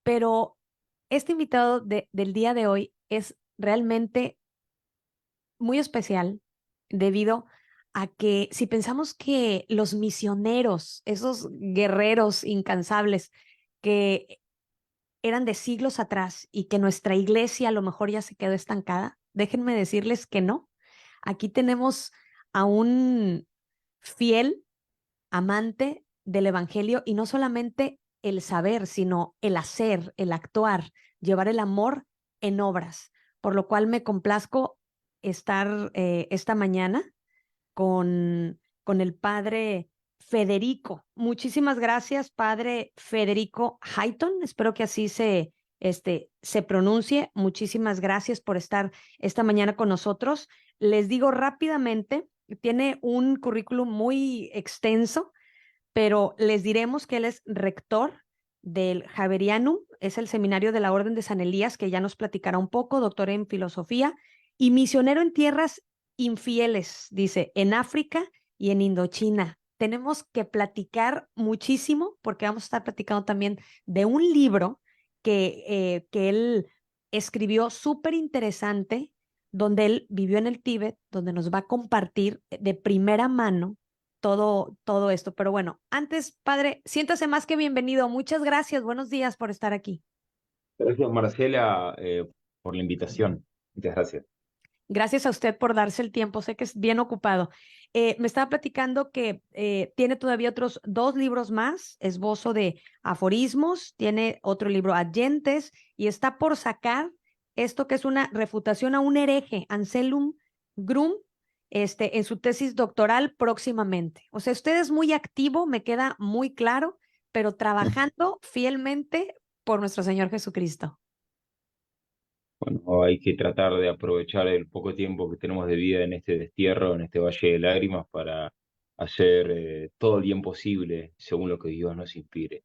pero este invitado del día de hoy es realmente muy especial debido a que si pensamos que los misioneros, esos guerreros incansables que eran de siglos atrás y que nuestra iglesia a lo mejor ya se quedó estancada, déjenme decirles que no. Aquí tenemos a un fiel amante del evangelio y no solamente el saber, sino el hacer, el actuar, llevar el amor en obras, por lo cual me complazco estar esta mañana con el padre Federico. Muchísimas gracias, padre Federico Hayton. Espero que así se pronuncie. Muchísimas gracias por estar esta mañana con nosotros. Les digo rápidamente, tiene un currículum muy extenso, pero les diremos que él es rector del Javerianum, es el seminario de la Orden de San Elías, que ya nos platicará un poco, doctor en filosofía, y misionero en tierras infieles, dice, en África y en Indochina. Tenemos que platicar muchísimo porque vamos a estar platicando también de un libro que él escribió súper interesante, donde él vivió en el Tíbet, donde nos va a compartir de primera mano todo esto. Pero bueno, antes, padre, siéntase más que bienvenido. Muchas gracias. Buenos días por estar aquí. Gracias, Marcela, por la invitación. Muchas gracias. Gracias a usted por darse el tiempo. Sé que es bien ocupado. Me estaba platicando que tiene todavía otros dos libros más, esbozo de aforismos, tiene otro libro, Adyentes, y está por sacar esto que es una refutación a un hereje, Anselm Grum, en su tesis doctoral próximamente. O sea, usted es muy activo, me queda muy claro, pero trabajando fielmente por nuestro Señor Jesucristo. Bueno, hay que tratar de aprovechar el poco tiempo que tenemos de vida en este destierro, en este valle de lágrimas, para hacer todo el bien posible según lo que Dios nos inspire.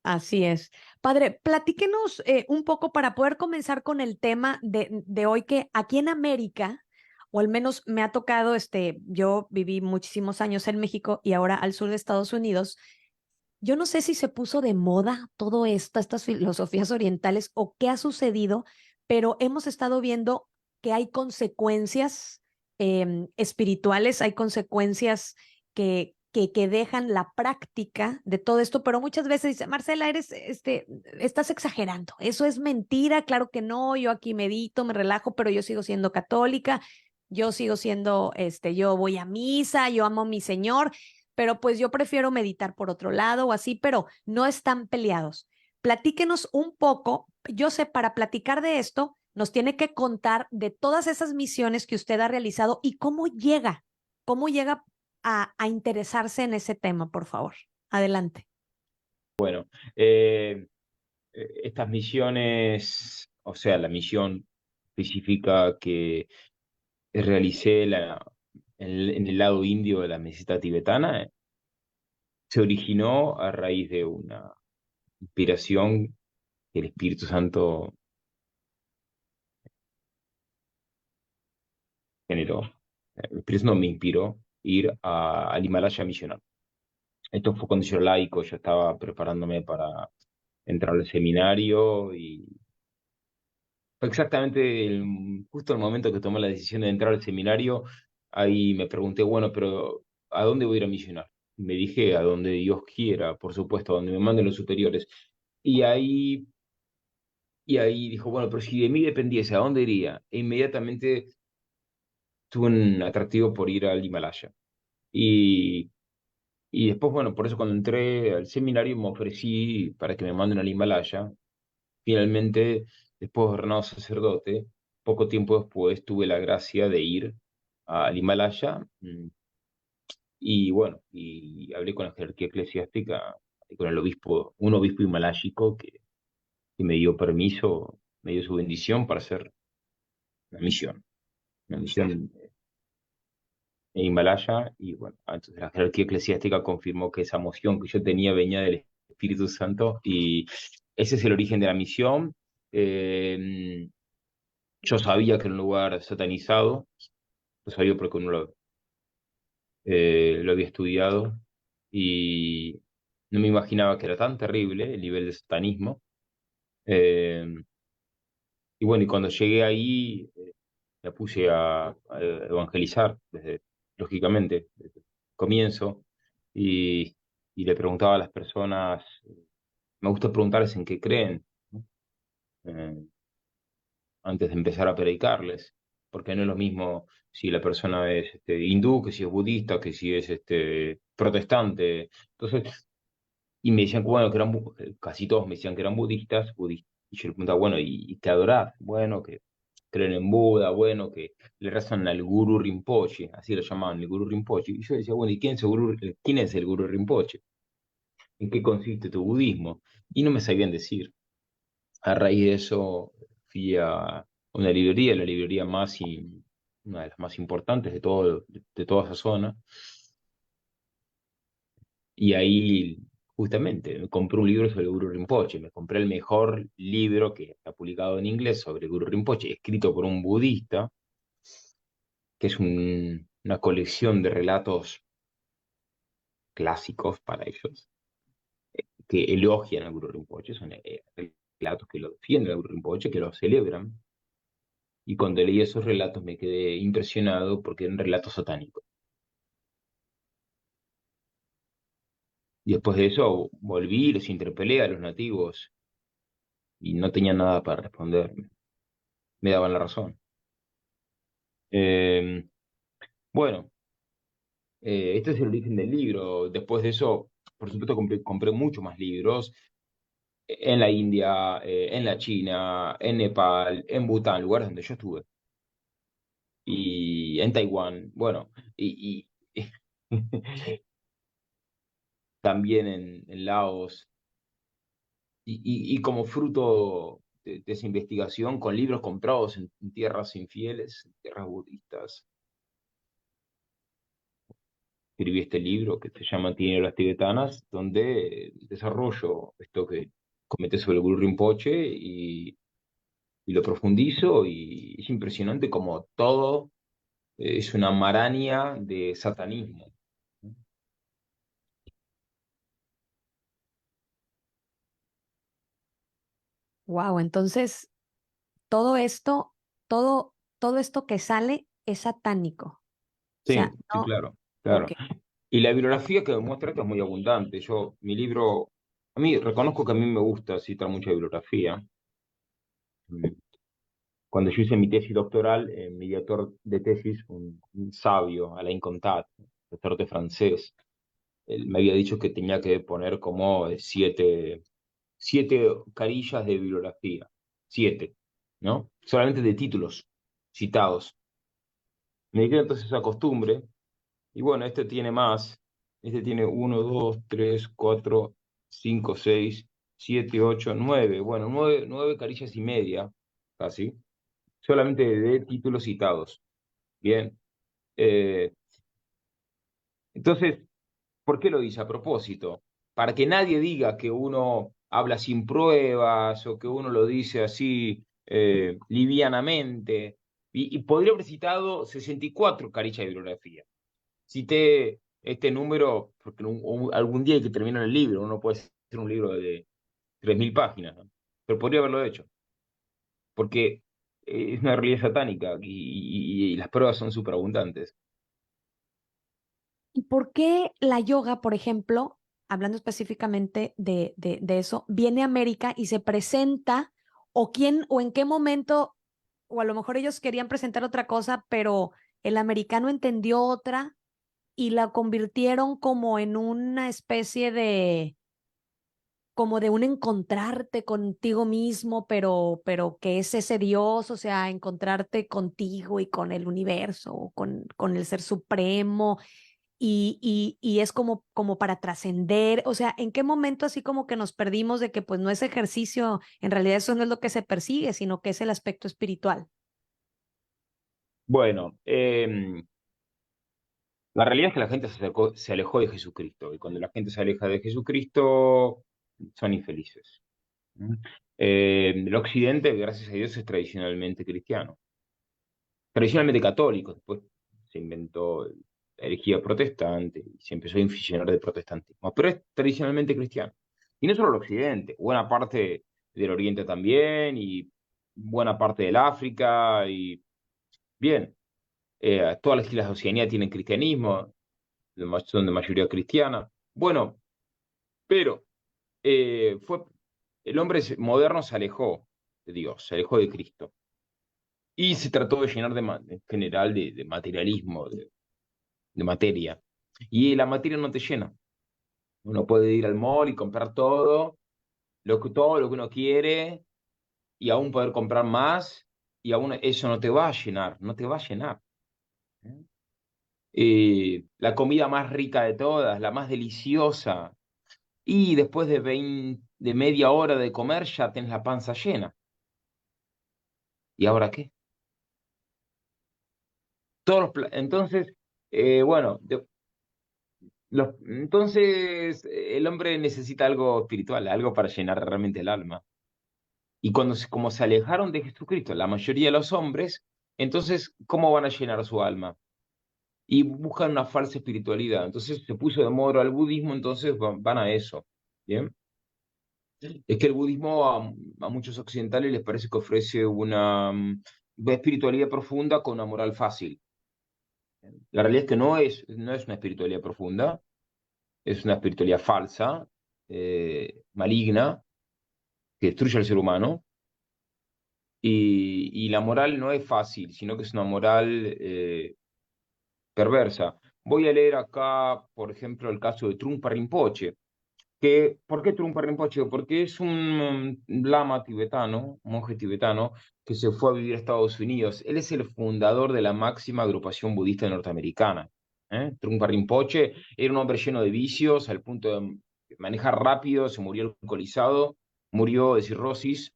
Así es. Padre, platíquenos un poco para poder comenzar con el tema de hoy, que aquí en América, o al menos me ha tocado, yo viví muchísimos años en México y ahora al sur de Estados Unidos. Yo no sé si se puso de moda todo esto, estas filosofías orientales o qué ha sucedido, pero hemos estado viendo que hay consecuencias espirituales, hay consecuencias que dejan la práctica de todo esto, pero muchas veces dice, Marcela, estás exagerando, eso es mentira, claro que no, yo aquí medito, me relajo, pero yo sigo siendo católica, yo sigo siendo, yo voy a misa, yo amo a mi Señor, pero pues yo prefiero meditar por otro lado o así, pero no están peleados. Platíquenos un poco, yo sé, para platicar de esto, nos tiene que contar de todas esas misiones que usted ha realizado y cómo llega a interesarse en ese tema, por favor. Adelante. Bueno, estas misiones, o sea, la misión específica que realicé en el lado indio de la meseta tibetana, se originó a raíz de una inspiración que el Espíritu Santo generó. El Espíritu Santo me inspiró ir al Himalaya a misionar. Esto fue cuando yo era laico, yo estaba preparándome para entrar al seminario y fue exactamente justo el momento que tomé la decisión de entrar al seminario, ahí me pregunté, bueno, pero ¿a dónde voy a ir a misionar? Me dije, a donde Dios quiera, por supuesto, a donde me manden los superiores. Y ahí, y ahí dijo, bueno, pero si de mí dependiese, ¿a dónde iría? E inmediatamente tuve un atractivo por ir al Himalaya. Y, y después, bueno, por eso cuando entré al seminario me ofrecí para que me manden al Himalaya. Finalmente, después de ordenado sacerdote, poco tiempo después tuve la gracia de ir al Himalaya. Y bueno, y hablé con la jerarquía eclesiástica y con el obispo, un obispo himaláyico que me dio permiso, me dio su bendición para hacer una misión en Himalaya. Y bueno, entonces la jerarquía eclesiástica confirmó que esa moción que yo tenía venía del Espíritu Santo y ese es el origen de la misión. Eh, yo sabía que era un lugar satanizado, lo sabía porque uno lo había estudiado y no me imaginaba que era tan terrible el nivel de satanismo. Eh, y bueno, y cuando llegué ahí, me puse a evangelizar, lógicamente, desde el comienzo, y, y le preguntaba a las personas, me gusta preguntarles en qué creen, ¿no? Eh, antes de empezar a predicarles, porque no es lo mismo si la persona es hindú, que si es budista, que si es protestante. Entonces, y me decían, bueno, que eran, casi todos me decían que eran budistas, y yo le preguntaba, bueno, ¿y qué adorás? Bueno, que creen en Buda, bueno, que le rezan al Guru Rinpoche, así lo llamaban, el Guru Rinpoche. Y yo decía, bueno, ¿y quién es el Guru Rinpoche? ¿En qué consiste tu budismo? Y no me sabían decir. A raíz de eso fui a una librería, la librería una de las más importantes de toda esa zona, y ahí justamente me compré un libro sobre Guru Rinpoche, me compré el mejor libro que está publicado en inglés sobre Guru Rinpoche, escrito por un budista, que es una colección de relatos clásicos para ellos, que elogian al Guru Rinpoche, son relatos que lo defienden al Guru Rinpoche, que lo celebran. Y cuando leí esos relatos me quedé impresionado porque eran relatos satánicos. Y después de eso volví, los interpelé a los nativos y no tenían nada para responderme. Me daban la razón. Eh, bueno, este es el origen del libro. Después de eso, por supuesto, compré muchos más libros en la India, en la China, en Nepal, en Bután, lugares donde yo estuve, y en Taiwán, bueno, y también en Laos. Y como fruto de esa investigación, con libros comprados en tierras infieles, en tierras budistas, escribí este libro que se llama Tinieblas Tibetanas, donde desarrollo esto que comenté sobre el Guru Rinpoche y lo profundizo, y es impresionante como todo es una maraña de satanismo. Wow, entonces todo esto, todo esto que sale es satánico. O sea, Sí, sí, no, claro, claro. ok. Y la bibliografía que muestra esto es muy abundante. Mi libro, a mí reconozco que a mí me gusta citar mucha bibliografía. Cuando yo hice mi tesis doctoral, mi director de tesis, un sabio, Alain Contat, profesor de francés, él me había dicho que tenía que poner como siete carillas de bibliografía. Siete, ¿no? Solamente de títulos citados. Me quedé entonces esa costumbre. Y bueno, este tiene más. Este tiene uno, dos, tres, cuatro, cinco, seis, siete, ocho, nueve. Bueno, nueve carillas y media, casi. Solamente de títulos citados. Bien. Eh, entonces, ¿por qué lo hice? A propósito, para que nadie diga que uno habla sin pruebas o que uno lo dice así livianamente. Y podría haber citado 64 carillas de bibliografía. Cité este número porque algún día hay que terminar el libro, uno puede hacer un libro de 3.000 páginas, ¿no? Pero podría haberlo hecho, porque es una realidad satánica y las pruebas son súper abundantes. ¿Y por qué la yoga, por ejemplo, hablando específicamente de eso, viene a América y se presenta, o quién, o en qué momento, o a lo mejor ellos querían presentar otra cosa, pero el americano entendió otra y la convirtieron como en una especie de, como de un encontrarte contigo mismo, pero que es ese Dios, o sea, encontrarte contigo y con el universo, o con el ser supremo, y es como, como para trascender, o sea, ¿en qué momento así como que nos perdimos de que pues no es ejercicio, en realidad eso no es lo que se persigue, sino que es el aspecto espiritual? Bueno, la realidad es que la gente se alejó de Jesucristo, y cuando la gente se aleja de Jesucristo, son infelices. ¿Mm? El Occidente, gracias a Dios, es tradicionalmente cristiano, tradicionalmente católico. Después se inventó la herejía protestante y se empezó a inficionar de protestantismo, pero es tradicionalmente cristiano. Y no solo el Occidente, buena parte del Oriente también, y buena parte del África, y bien, todas las islas de Oceanía tienen cristianismo, son de mayoría cristiana. Bueno, pero fue, el hombre moderno se alejó de Dios, se alejó de Cristo, y se trató de llenar en general de materialismo, de materia. Y la materia no te llena. Uno puede ir al mall y comprar todo lo que uno quiere, y aún poder comprar más, y aún eso no te va a llenar, no te va a llenar. ¿Eh? La comida más rica de todas, la más deliciosa, y después de media hora de comer ya tenés la panza llena. ¿Y ahora qué? Entonces, bueno, entonces el hombre necesita algo espiritual, algo para llenar realmente el alma. Y como se alejaron de Jesucristo, la mayoría de los hombres, entonces, ¿cómo van a llenar su alma? Y buscan una falsa espiritualidad. Entonces se puso de moda el budismo, entonces van a eso. ¿Bien? Es que el budismo a muchos occidentales les parece que ofrece una espiritualidad profunda con una moral fácil. La realidad es que no es una espiritualidad profunda, es una espiritualidad falsa, maligna, que destruye al ser humano. Y la moral no es fácil, sino que es una moral perversa. Voy a leer acá, por ejemplo, el caso de Trungpa Rinpoche. ¿Por qué Trungpa Rinpoche? Porque es un lama tibetano, monje tibetano, que se fue a vivir a Estados Unidos. Él es el fundador de la máxima agrupación budista norteamericana. Trungpa Rinpoche era un hombre lleno de vicios, al punto de manejar rápido, se murió alcoholizado, murió de cirrosis.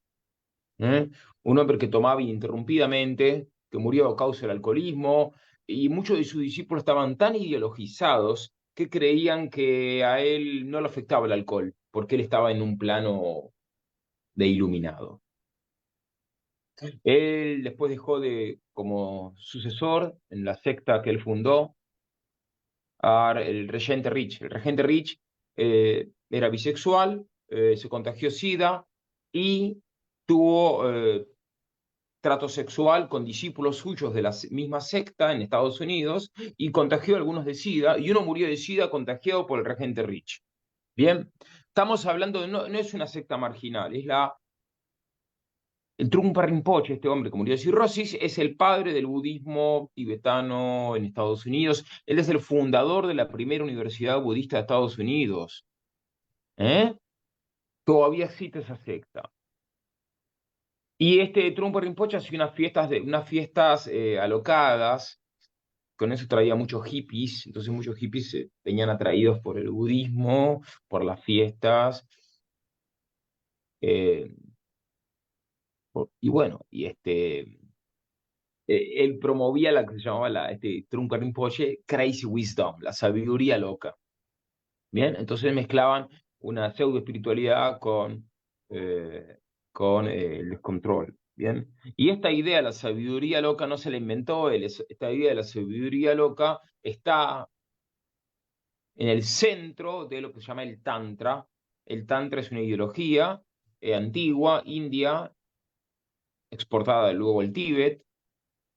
¿eh? Un hombre que tomaba ininterrumpidamente, que murió a causa del alcoholismo, y muchos de sus discípulos estaban tan ideologizados que creían que a él no le afectaba el alcohol, porque él estaba en un plano de iluminado. Él después dejó como sucesor en la secta que él fundó, el Regente Rich. El Regente Rich era bisexual, se contagió SIDA y tuvo trato sexual con discípulos suyos de la misma secta en Estados Unidos y contagió a algunos de SIDA, y uno murió de SIDA contagiado por el Regente Rich. Bien, estamos hablando no es una secta marginal, el Trungpa Rinpoche, este hombre que murió de cirrosis, es el padre del budismo tibetano en Estados Unidos. Él es el fundador de la primera universidad budista de Estados Unidos. ¿Eh? Todavía existe esa secta. Y este Trungpa Rinpoche hacía unas fiestas alocadas. Con eso traía muchos hippies, entonces muchos hippies venían atraídos por el budismo, por las fiestas, eh, y bueno, él promovía la que se llamaba Trungpa Rinpoche Crazy Wisdom, la sabiduría loca. Bien, entonces mezclaban una pseudo espiritualidad con el descontrol. Bien, y esta idea de la sabiduría loca no se la inventó él, esta idea de la sabiduría loca está en el centro de lo que se llama el Tantra. El Tantra es una ideología antigua, india, exportada luego al Tíbet,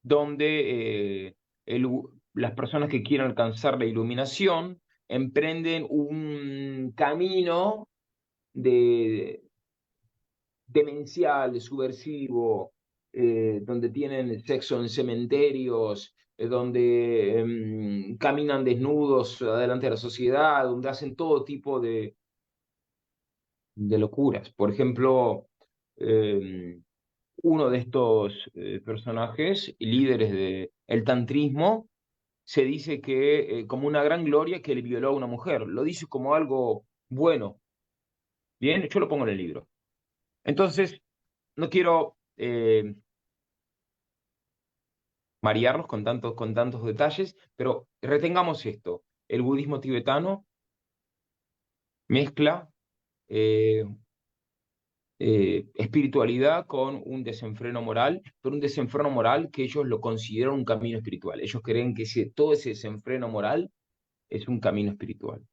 donde las personas que quieren alcanzar la iluminación emprenden un camino de, demencial, subversivo, donde tienen sexo en cementerios, donde caminan desnudos adelante de la sociedad, donde hacen todo tipo de locuras. Por ejemplo, eh, uno de estos personajes, líderes del tantrismo, se dice que como una gran gloria que le violó a una mujer. Lo dice como algo bueno. Bien, yo lo pongo en el libro. Entonces, no quiero marearlos con tantos detalles, pero retengamos esto. El budismo tibetano mezcla eh, espiritualidad con un desenfreno moral, pero un desenfreno moral que ellos lo consideran un camino espiritual. Ellos creen que todo ese desenfreno moral es un camino espiritual.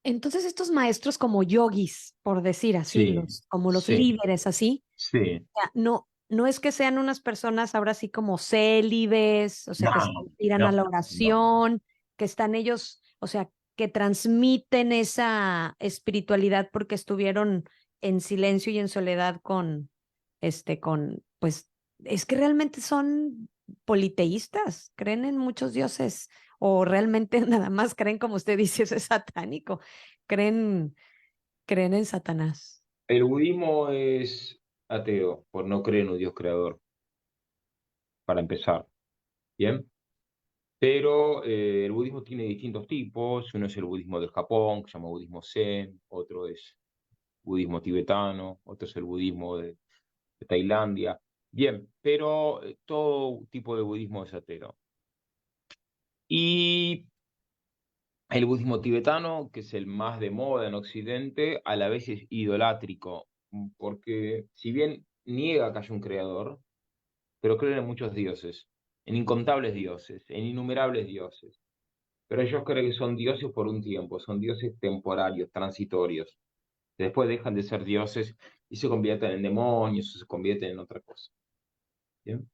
Entonces estos maestros como yogis, por decir así, Sí, como los sí, líderes así, sí. sea, no es que sean unas personas ahora sí como célibes, o sea, que se No, tiran a no, la no. oración, que están ellos, o sea, que transmiten esa espiritualidad porque estuvieron en silencio y en soledad pues, es que realmente son politeístas, creen en muchos dioses, o realmente nada más creen, como usted dice, eso es satánico, creen, creen en Satanás. El budismo es ateo, por no creer en un Dios creador, para empezar. Bien. Pero el budismo tiene distintos tipos. Uno es el budismo del Japón, que se llama budismo Zen. Otro es budismo tibetano. Otro es el budismo de Tailandia. Bien, pero todo tipo de budismo es ateo. Y el budismo tibetano, que es el más de moda en Occidente, a la vez es idolátrico, porque si bien niega que haya un creador, pero creen en muchos dioses, en incontables dioses, en innumerables dioses. Pero ellos creen que son dioses por un tiempo, son dioses temporarios, transitorios. Después dejan de ser dioses y se convierten en demonios o se convierten en otra cosa. ¿Bien?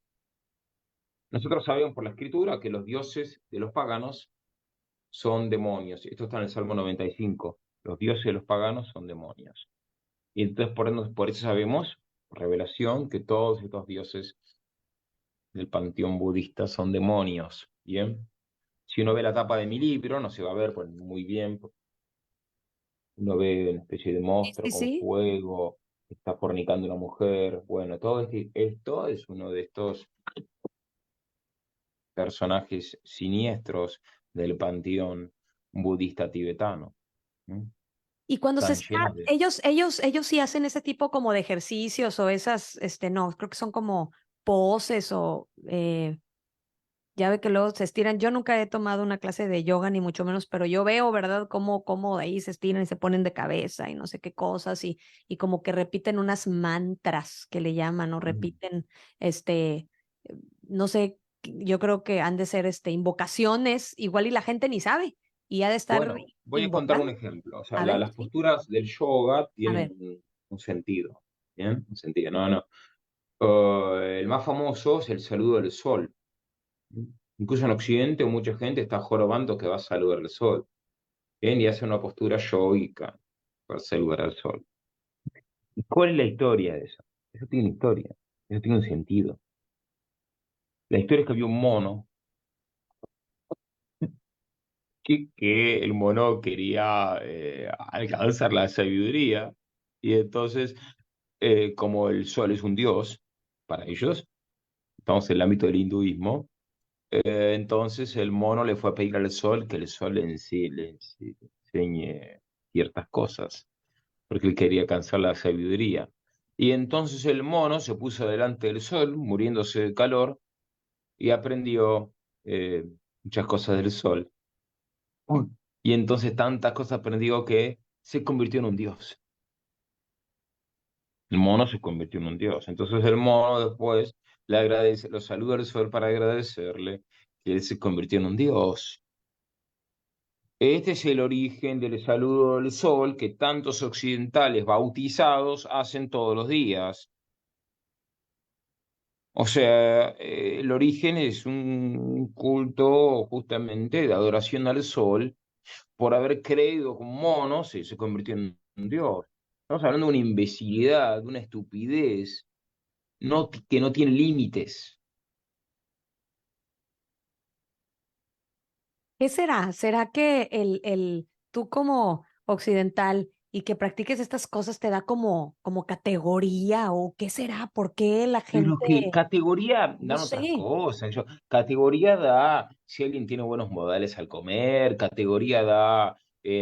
Nosotros sabemos por la escritura que los dioses de los paganos son demonios. Esto está en el Salmo 95. Los dioses de los paganos son demonios. Y entonces por eso sabemos, por revelación, que todos estos dioses del panteón budista son demonios. ¿Bien? Si uno ve la tapa de mi libro, no se va a ver pues, muy bien. Uno ve una especie de Sí, monstruo sí, con sí. fuego, está fornicando una mujer. Bueno, todo esto es uno de estos personajes siniestros del panteón budista tibetano. ¿No? Y cuando se Están está, llenos de... ellos sí hacen ese tipo como de ejercicios o esas, no, creo que son como poses o ya ve que luego se estiran. Yo nunca he tomado una clase de yoga ni mucho menos, pero yo veo, ¿verdad? Cómo de ahí se estiran y se ponen de cabeza y no sé qué cosas y como que repiten unas mantras que le llaman o repiten, este, no sé, yo creo que han de ser, invocaciones, igual y la gente ni sabe y ha de estar Bueno, voy a contar un invocando. ejemplo. O sea, A ver, las sí, posturas del yoga a tienen ver. un sentido. ¿Bien? Un sentido. No, no. El más famoso es el saludo del sol. Incluso en Occidente mucha gente está jorobando que va a saludar al sol. Bien, y hace una postura yoica para saludar al sol. ¿Y cuál es la historia de eso? Eso tiene historia, eso tiene un sentido. La historia es que había un mono, que el mono quería alcanzar la sabiduría, y entonces, como el sol es un dios para ellos, estamos en el ámbito del hinduismo, entonces el mono le fue a pedir al sol que el sol en sí le enseñe ciertas cosas, porque él quería alcanzar la sabiduría. Y entonces el mono se puso delante del sol, muriéndose de calor, y aprendió eh, muchas cosas del sol. Y entonces tantas cosas aprendió que se convirtió en un dios. El mono se convirtió en un dios. Entonces el mono después le agradece, lo saluda al sol para agradecerle que él se convirtió en un dios. Este es el origen del saludo del sol que tantos occidentales bautizados hacen todos los días. O sea, el origen es un culto justamente de adoración al sol por haber creído con monos y se convirtió en un dios. Estamos hablando de una imbecilidad, de una estupidez que no tiene límites. ¿Qué será? ¿Será que tú como occidental y que practiques estas cosas te da como categoría o qué será? ¿Por qué la Pero que gente, categoría no dan otras sé? cosas. Categoría da si alguien tiene buenos modales al comer, categoría da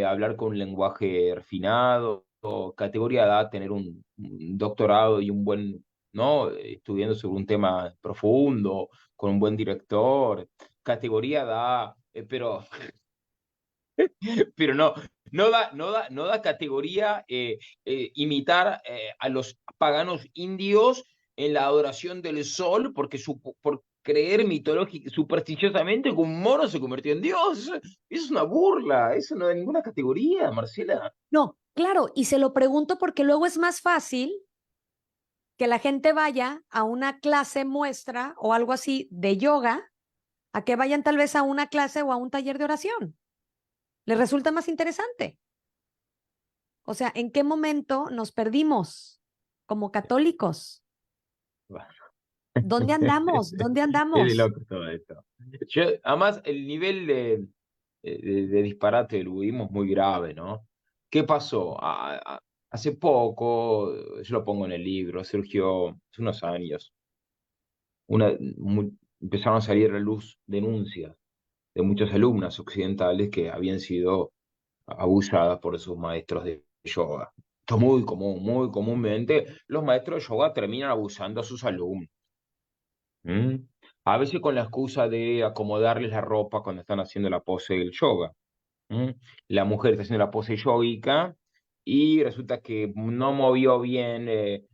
hablar con un lenguaje refinado, o categoría da tener un doctorado y un buen, ¿no? Estudiando sobre un tema profundo, con un buen director. Categoría da, pero no da categoría imitar a los paganos indios en la adoración del sol, porque creer mitológica, supersticiosamente que un mono se convirtió en Dios. Eso es una burla, eso no es de ninguna categoría, Marcela. No, claro, y se lo pregunto porque luego es más fácil que la gente vaya a una clase muestra o algo así de yoga, a que vayan tal vez a una clase o a un taller de oración. Les resulta más interesante. O sea, ¿en qué momento nos perdimos como católicos? ¿Dónde andamos? ¿Dónde Es de andamos? loco todo esto. Además, el nivel de disparate del budismo es muy grave, ¿no? ¿Qué pasó? Hace poco, yo lo pongo en el libro, surgió hace unos años, empezaron a salir a la luz denuncias de muchas alumnas occidentales que habían sido abusadas por sus maestros de yoga. Esto es muy común, muy comúnmente los maestros de yoga terminan abusando a sus alumnos. ¿Mm? A veces con la excusa de acomodarles la ropa cuando están haciendo la pose del yoga. ¿Mm? La mujer está haciendo la pose yógica y resulta que no movió bien,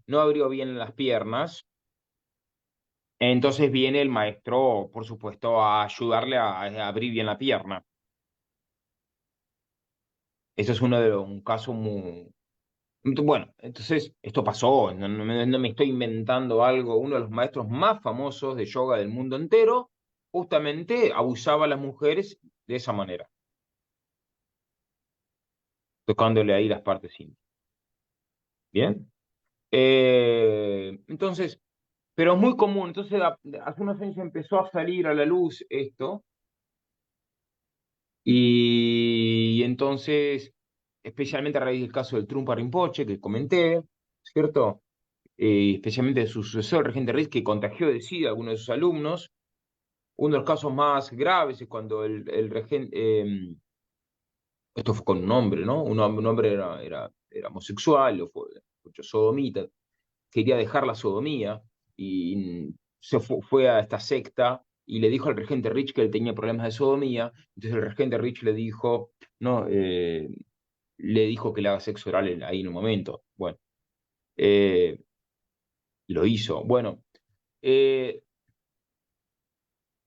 no abrió bien las piernas. Entonces viene el maestro, por supuesto, a ayudarle a abrir bien la pierna. Eso es un caso muy... Bueno, entonces esto pasó, no me estoy inventando algo. Uno de los maestros más famosos de yoga del mundo entero justamente abusaba a las mujeres de esa manera, tocándole ahí las partes íntimas. ¿Bien? Entonces, pero es muy común. Entonces, hace unos años empezó a salir a la luz esto, y entonces, especialmente a raíz del caso del Trungpa Rinpoche que comenté, ¿cierto? Especialmente de su sucesor, el regente Riz, que contagió de SIDA a algunos de sus alumnos. Uno de los casos más graves es cuando el regente, esto fue con un hombre, ¿no? Un hombre era homosexual, o fue mucho sodomita, quería dejar la sodomía y fue a esta secta y le dijo al regente Rich que él tenía problemas de sodomía. Entonces el regente Rich le dijo, no, le dijo que le haga sexo oral ahí en un momento. Bueno, eh, lo hizo. Bueno, eh,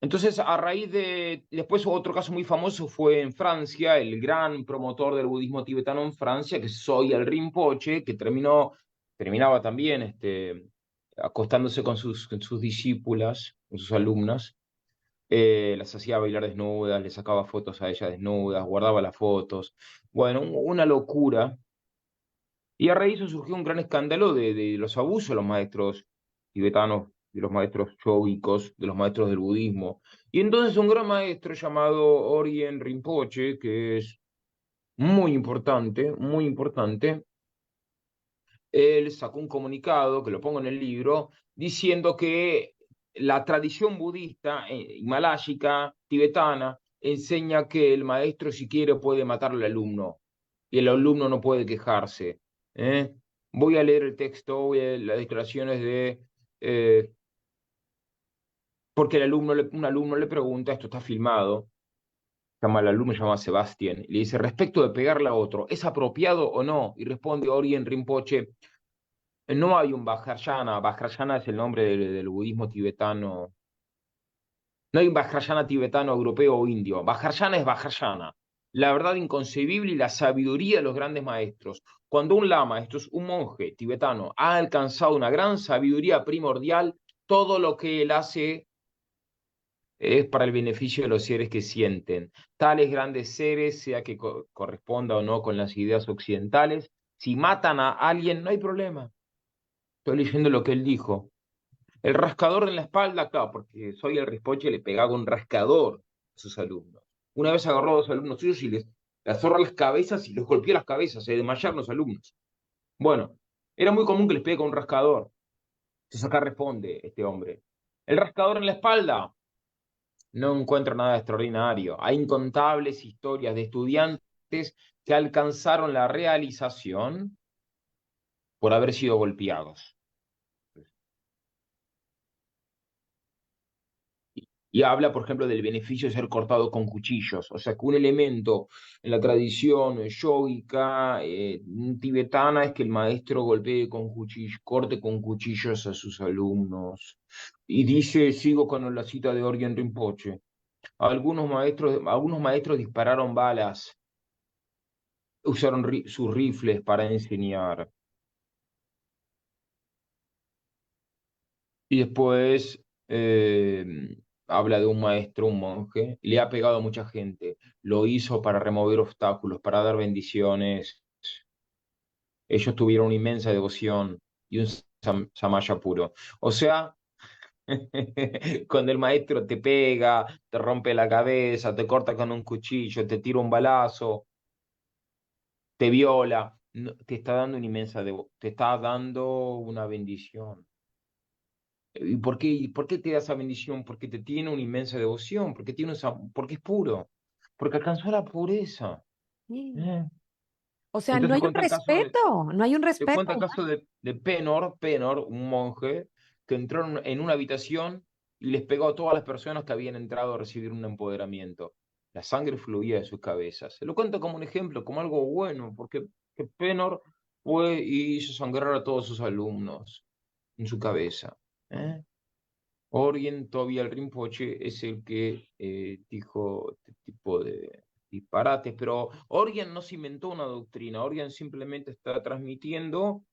entonces a raíz de, después otro caso muy famoso fue en Francia, el gran promotor del budismo tibetano en Francia, que es Sogyal Rinpoche, que terminaba también acostándose con sus discípulas, con sus alumnas, las hacía bailar desnudas, les sacaba fotos a ellas desnudas, guardaba las fotos. Bueno, una locura. Y a raíz de eso surgió un gran escándalo de los abusos de los maestros tibetanos, de los maestros yogicos, de los maestros del budismo. Y entonces un gran maestro llamado Orien Rinpoche, que es muy importante, él sacó un comunicado, que lo pongo en el libro, diciendo que la tradición budista, himaláyica, tibetana, enseña que el maestro si quiere puede matar al alumno y el alumno no puede quejarse. ¿Eh? Voy a leer el texto, voy a leer las declaraciones eh, porque un alumno le pregunta, esto está filmado, el alumno se llama Sebastián, y le dice, respecto de pegarle a otro, ¿es apropiado o no? Y responde Orien Rinpoche, no hay un Vajrayana. Vajrayana es el nombre del budismo tibetano. No hay un Vajrayana tibetano, europeo o indio. Vajrayana es Vajrayana. La verdad inconcebible y la sabiduría de los grandes maestros. Cuando un lama, esto es un monje tibetano, ha alcanzado una gran sabiduría primordial, todo lo que él hace es para el beneficio de los seres que sienten. Tales grandes seres, sea que corresponda o no con las ideas occidentales, si matan a alguien, no hay problema. Estoy leyendo lo que él dijo. El rascador en la espalda, claro, porque soy el Rispoche, le pegaba un rascador a sus alumnos. Una vez agarró a dos alumnos suyos y les azorró las cabezas y les golpeó las cabezas, se desmayaron los alumnos. Bueno, era muy común que les pegue con un rascador. Entonces acá responde este hombre. El rascador en la espalda, no encuentro nada extraordinario. Hay incontables historias de estudiantes que alcanzaron la realización por haber sido golpeados. Y habla, por ejemplo, del beneficio de ser cortado con cuchillos. O sea, que un elemento en la tradición yógica tibetana es que el maestro golpee con cuchillos, corte con cuchillos a sus alumnos. Y dice, sigo con la cita de Orgen Rinpoche, algunos maestros dispararon balas, usaron sus rifles para enseñar. Y después habla de un maestro, un monje, le ha pegado a mucha gente, lo hizo para remover obstáculos, para dar bendiciones. Ellos tuvieron una inmensa devoción y un samaya puro. O sea, cuando el maestro te pega, te rompe la cabeza, te corta con un cuchillo, te tira un balazo, te viola, te está dando una inmensa te está dando una bendición. ¿Y por qué te da esa bendición? Porque te tiene una inmensa devoción, porque es puro, porque alcanzó la pureza. Sí. ¿Eh? O sea, no Entonces hay un cuenta el caso de, respeto, no hay un te respeto cuenta el caso de Penor, un monje, que entró en una habitación y les pegó a todas las personas que habían entrado a recibir un empoderamiento. La sangre fluía de sus cabezas. Se lo cuento como un ejemplo, como algo bueno, porque que Penor fue y hizo sangrar a todos sus alumnos en su cabeza. ¿Eh? Orien Tobial Rinpoche es el que dijo este tipo de disparates, pero Orien no se inventó una doctrina, Orien simplemente está transmitiendo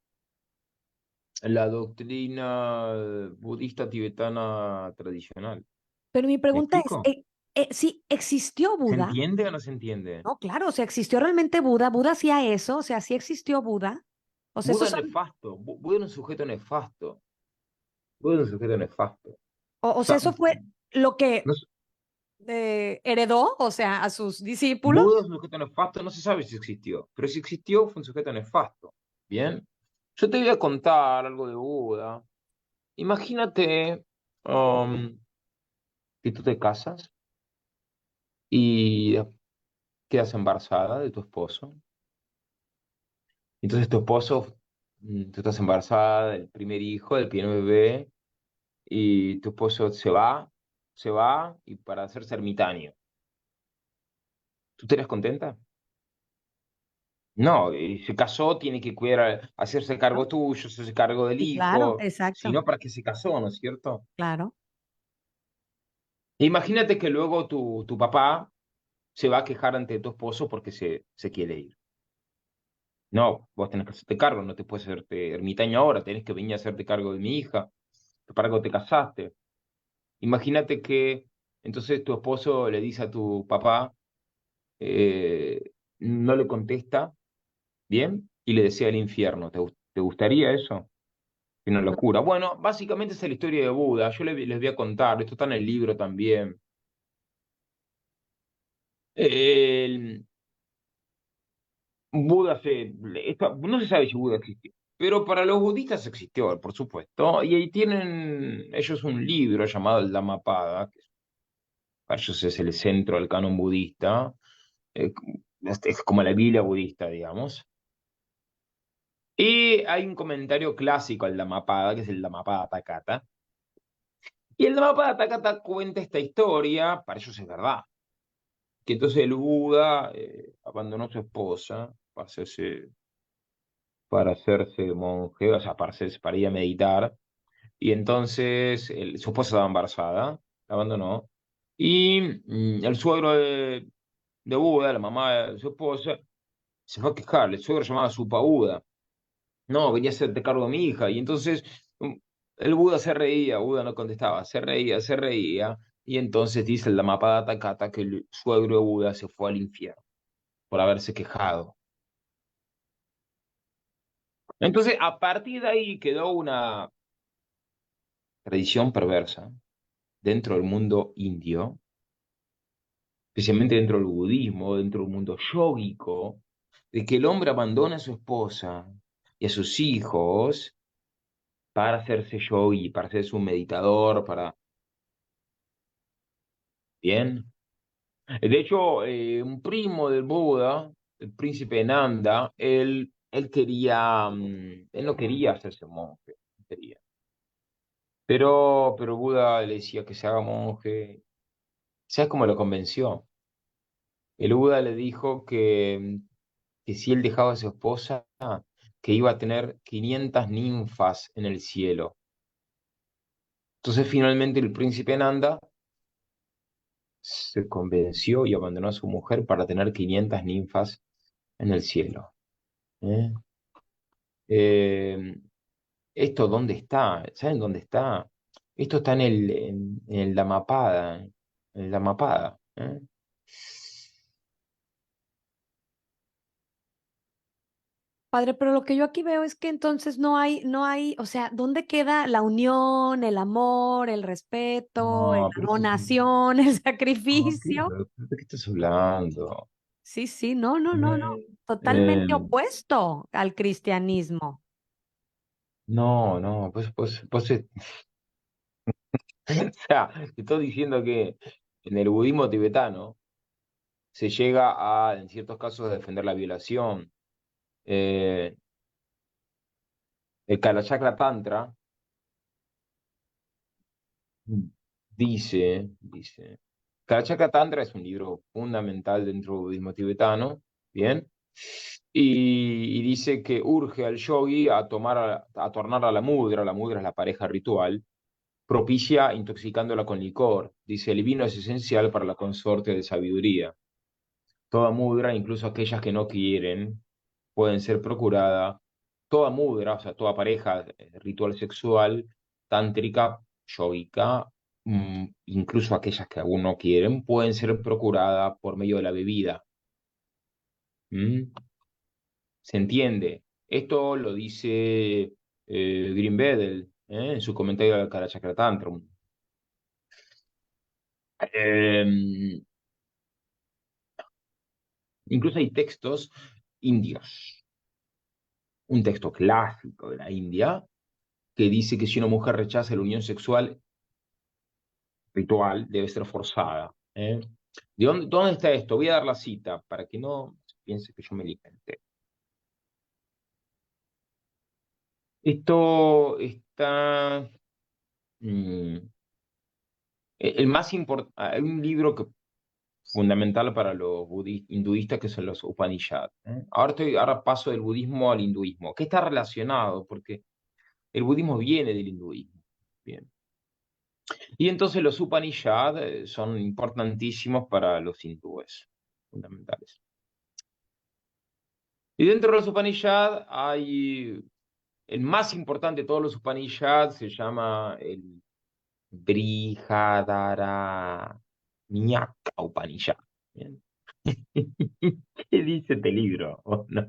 la doctrina budista tibetana tradicional. pero mi ¿Me pregunta es, explico? si existió ¿Se Buda, entiende o no se entiende? no, claro, o sea, existió realmente Buda, Buda hacía eso, o sea, sí existió Buda, o sea, Buda esos es son, nefasto, Buda es un sujeto nefasto, Buda es un sujeto nefasto. O o sea, sea, eso fue lo que no heredó, o sea, a sus discípulos. Buda es un sujeto nefasto, no se sabe si existió, pero si existió fue un sujeto nefasto. Bien, yo te voy a contar algo de Buda. Imagínate que tú te casas y quedas embarazada de tu esposo. Entonces tu esposo, tú estás embarazada del primer hijo, del primer bebé, y tu esposo se va y para hacerse ermitaño. ¿Tú estarías contenta? No, se casó, tiene que cuidar, hacerse ¿No? cargo tuyo, hacerse cargo del Sí, claro, hijo, si exacto, no, ¿para qué se casó, no es cierto? claro. Imagínate que luego tu papá se va a quejar ante tu esposo porque se quiere ir. No, vos tenés que hacerte cargo, no te puedes hacerte ermitaño ahora, tenés que venir a hacerte cargo de mi hija, que para algo te casaste. Imagínate que entonces tu esposo le dice a tu papá, no le contesta, ¿bien? Y le desea el infierno. ¿Te gustaría eso? Es una locura. Bueno, básicamente esa es la historia de Buda. Yo les voy a contar, esto está en el libro también. El Buda no se sabe si Buda existió, pero para los budistas existió, por supuesto. Y ahí tienen ellos un libro llamado el Dhammapada, que para ellos es el centro del canon budista. eh, es como la Biblia budista, digamos. Y hay un comentario clásico al Dhammapada, que es el Dhammapada Takata. Y el Dhammapada Takata cuenta esta historia, para ellos es verdad, que entonces el Buda abandonó a su esposa para hacerse monje, o sea, para ir a meditar, y entonces su esposa estaba embarazada, la abandonó, y el suegro de Buda, la mamá de su esposa, se fue a quejar, el suegro llamaba Supa Buda, no, venía a hacerte cargo de mi hija, y entonces el Buda se reía, Buda no contestaba, se reía, y entonces dice el Dhammapada Takata que el suegro de Buda se fue al infierno por haberse quejado. Entonces, a partir de ahí quedó una tradición perversa dentro del mundo indio, especialmente dentro del budismo, dentro del mundo yógico, de que el hombre abandona a su esposa y a sus hijos para hacerse yogi, para hacerse un meditador, para... Bien. De hecho, un primo del Buda, el príncipe Nanda, él no quería hacerse monje, no quería. Pero Buda le decía que se haga monje. ¿Sabes cómo lo convenció? El Buda le dijo que si él dejaba a su esposa, que iba a tener 500 ninfas en el cielo. Entonces finalmente el príncipe Nanda se convenció y abandonó a su mujer para tener 500 ninfas en el cielo. ¿Eh? Eh, ¿Esto dónde está? ¿Saben dónde está? Esto está en el Dhammapada. En el Dhammapada. ¿Eh? Padre, pero lo que yo aquí veo es que entonces no hay, o sea, ¿dónde queda la unión, el amor, el respeto, No, la pero esto es donación, el no, sacrificio? ¿de qué estás hablando? Sí, sí, no, no, no, no. Eh, Totalmente eh, opuesto al cristianismo. no, no, o sea, te estoy diciendo que en el budismo tibetano se llega a, en ciertos casos, a defender la violación. Eh, el Kalachakra Tantra dice, Kalachakra Tantra es un libro fundamental dentro del budismo tibetano, ¿bien? Y dice que urge al yogi a tornar a la mudra es la pareja ritual, propicia intoxicándola con licor. Dice, el vino es esencial para la consorte de sabiduría. Toda mudra, incluso aquellas que no quieren, pueden ser procurada. Toda mudra, o sea, toda pareja ritual sexual, tántrica, yogica, incluso aquellas que aún no quieren, pueden ser procuradas por medio de la bebida. ¿Mm? ¿Se entiende? Esto lo dice Green Bedel en su comentario al Kalachakra Tantrum. Eh, Incluso hay textos indios, un texto clásico de la India que dice que si una mujer rechaza la unión sexual ritual, debe ser forzada. ¿Eh? ¿Dónde está esto? Voy a dar la cita para que no piense que yo me inventé. Esto está... mm, el más importante, hay un libro que fundamental para los hinduistas que son los Upanishads. ¿Eh? Ahora paso del budismo al hinduismo, que está relacionado porque el budismo viene del hinduismo. Bien. Y entonces los Upanishads son importantísimos para los hindúes, fundamentales. Y dentro de los Upanishads hay el más importante de todos los Upanishads, se llama el Brihadaranyaka Upanishad. Bien. ¿Qué dice este libro? ¿O no?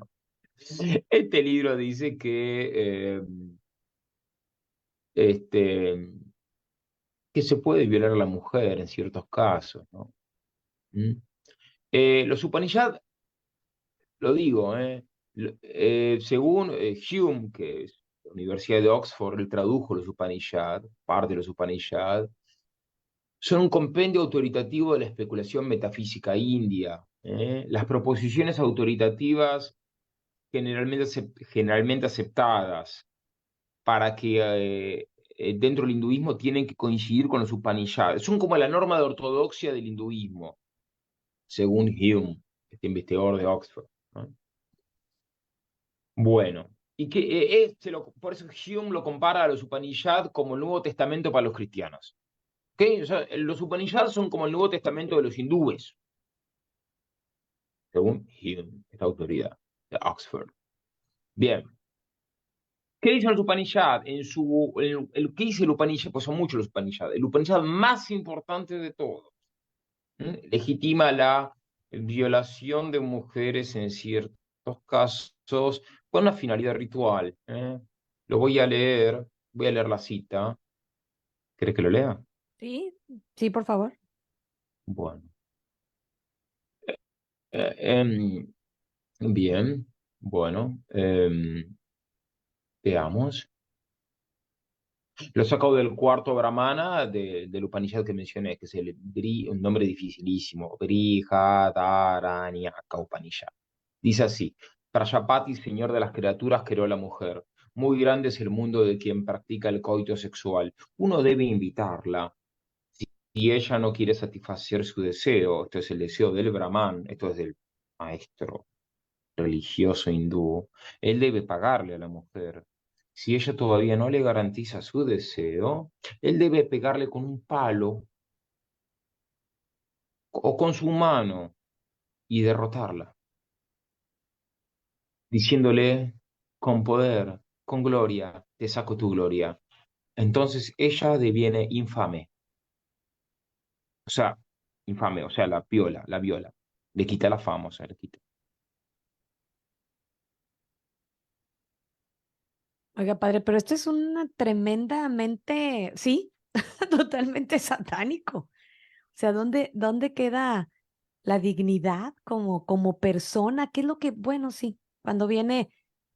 Este libro dice este, que se puede violar a la mujer en ciertos casos, ¿no? ¿Mm? Los Upanishads, lo digo, según Hume, que es la Universidad de Oxford, él tradujo los Upanishads, parte de los Upanishads, son un compendio autoritativo de la especulación metafísica india. Las proposiciones autoritativas generalmente aceptadas para que dentro del hinduismo tienen que coincidir con los Upanishads. Son como la norma de ortodoxia del hinduismo, según Hume, este investigador de Oxford. ¿No? Bueno, y que por eso Hume lo compara a los Upanishads como el Nuevo Testamento para los cristianos. ¿Ok? O sea, los Upanishads son como el Nuevo Testamento de los hindúes, según Hume, esta autoridad de Oxford. Bien, ¿qué dicen los Upanishads? ¿Qué dice el Upanishad? Pues son muchos los Upanishads. El Upanishad más importante de todos. Legitima la violación de mujeres en ciertos casos con una finalidad ritual. Lo voy a leer la cita. ¿Querés que lo lea? Sí, sí, por favor. Bueno. Eh, em, bien, bueno, veamos. Lo he sacado del cuarto Brahmana del Upanishad que mencioné, que es un nombre dificilísimo, Brihadaranyaka Upanishad. Dice así, Prajapati, señor de las criaturas, creó a la mujer. Muy grande es el mundo de quien practica el coito sexual. Uno debe invitarla. si ella no quiere satisfacer su deseo, esto es el deseo del Brahman, esto es del maestro religioso hindú, él debe pagarle a la mujer. Si ella todavía no le garantiza su deseo, él debe pegarle con un palo o con su mano y derrotarla, diciéndole con poder, con gloria, te saco tu gloria. Entonces ella deviene infame, o sea, infame, o sea, la viola, le quita la fama, o sea, le quita. Oiga, padre, pero esto es una tremendamente, sí, totalmente satánico. O sea, ¿dónde queda la dignidad como persona? ¿Qué es lo que, bueno, sí, cuando viene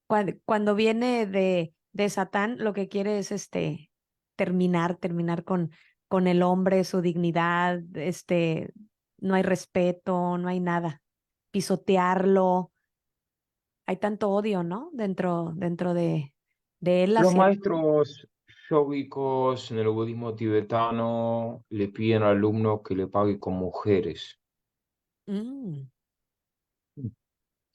de Satán, lo que quiere es terminar con el hombre, su dignidad, no hay respeto, no hay nada. Pisotearlo, hay tanto odio, ¿no? Dentro de él Los hacia. maestros yogicos en el budismo tibetano le piden al alumno que le pague con mujeres. Mm,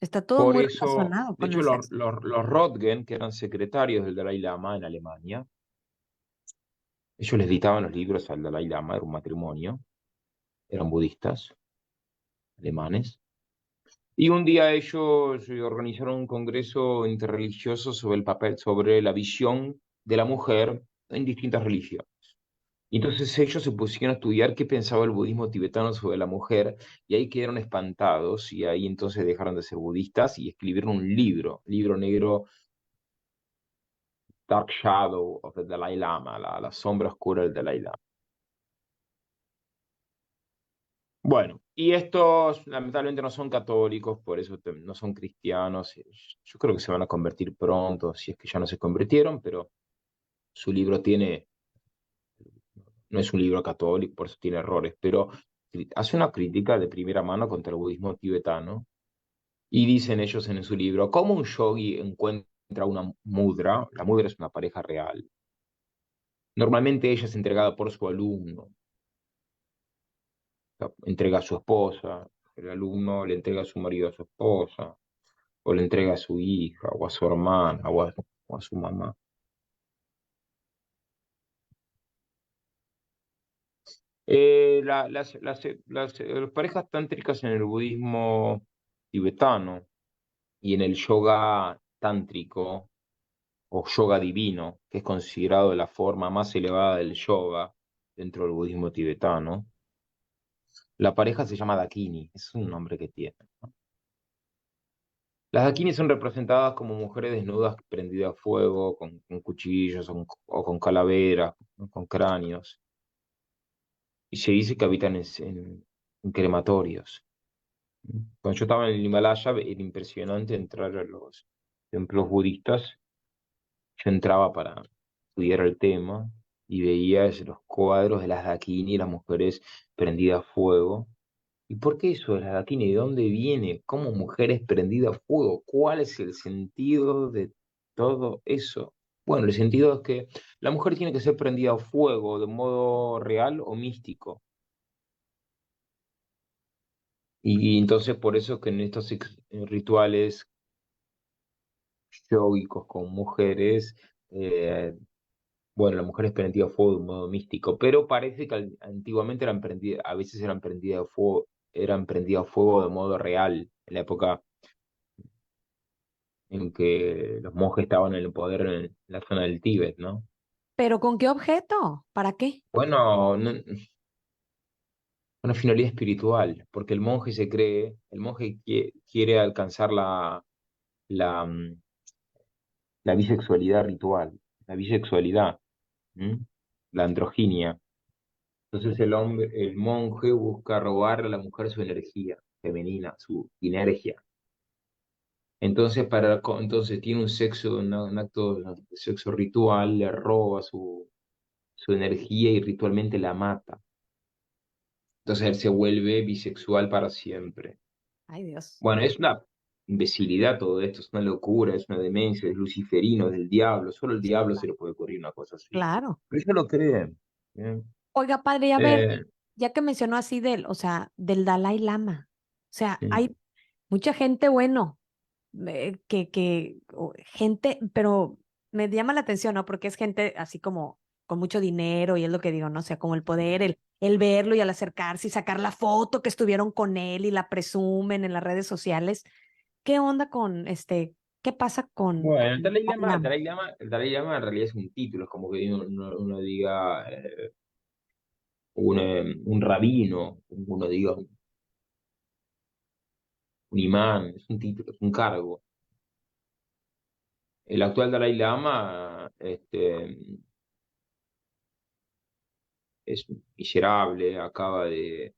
está todo Por muy eso, relacionado de con hecho, el sexo. los Röntgen, que eran secretarios del Dalai Lama en Alemania, ellos les dictaban los libros al Dalai Lama, era un matrimonio, eran budistas alemanes. Y un día ellos organizaron un congreso interreligioso sobre el papel, sobre la visión de la mujer en distintas religiones. Y entonces ellos se pusieron a estudiar qué pensaba el budismo tibetano sobre la mujer y ahí quedaron espantados y ahí entonces dejaron de ser budistas y escribieron un libro negro, Dark Shadow of the Dalai Lama, la sombra oscura del Dalai Lama. Bueno, y estos lamentablemente no son católicos, por eso no son cristianos. Yo creo que se van a convertir pronto, si es que ya no se convirtieron, pero su libro tiene, no es un libro católico, por eso tiene errores, pero hace una crítica de primera mano contra el budismo tibetano. Y dicen ellos en su libro, ¿cómo un yogi encuentra una mudra? La mudra es una pareja real. Normalmente ella es entregada por su alumno, sea, entrega a su esposa, el alumno le entrega a su marido a su esposa, o le entrega a su hija, o a su hermana, o a su mamá. Las parejas tántricas en el budismo tibetano y en el yoga tántrico o yoga divino, que es considerado la forma más elevada del yoga dentro del budismo tibetano, la pareja se llama Dakini, es un nombre que tiene. Las Dakini son representadas como mujeres desnudas prendidas a fuego, con cuchillos o con calaveras, ¿no? Con cráneos. Y se dice que habitan en crematorios. Cuando yo estaba en el Himalaya, era impresionante entrar a los templos budistas. Yo entraba para estudiar el tema y veía los cuadros de las Dakini, las mujeres prendidas a fuego. ¿Y por qué eso de las Dakini? ¿De dónde viene? ¿Cómo mujeres prendidas a fuego? ¿Cuál es el sentido de todo eso? Bueno, el sentido es que la mujer tiene que ser prendida a fuego de modo real o místico. Y entonces por eso es que en estos rituales yogicos con mujeres, bueno, la mujer es prendida a fuego de un modo místico, pero parece que antiguamente eran prendidas, a veces eran prendidas a fuego de modo real, en la época en que los monjes estaban en el poder en la zona del Tíbet, ¿no? ¿Pero con qué objeto? ¿Para qué? Bueno, una finalidad espiritual, porque el monje quiere alcanzar la, mm, la bisexualidad ritual, la bisexualidad, ¿m? La androginia. Entonces el monje busca robarle a la mujer su energía femenina, su sinergia. Entonces, entonces tiene un acto de sexo ritual, le roba su energía y ritualmente la mata. Entonces él se vuelve bisexual para siempre. Ay, Dios. Bueno, es una imbecilidad todo esto, es una locura, es una demencia, es luciferino, es del diablo. Solo el Sí, diablo se le puede ocurrir una cosa así. claro. Pero ellos lo creen. ¿Bien? Oiga, padre, a ver, Eh, ya que mencionó así del, o sea, del Dalai Lama, o sea, Mm. hay mucha gente, bueno, gente, pero me llama la atención, ¿no? Porque es gente así como con mucho dinero y es lo que digo, ¿no? O sea, como el poder, el verlo y al acercarse y sacar la foto que estuvieron con él y la presumen en las redes sociales. ¿Qué onda con qué pasa con Bueno, el Dalai Dalai Lama, Lama? El Dalai Lama en realidad es un título, es como que uno diga un rabino, uno diga un imán, es un título, es un cargo. El actual Dalai Lama es miserable, acaba de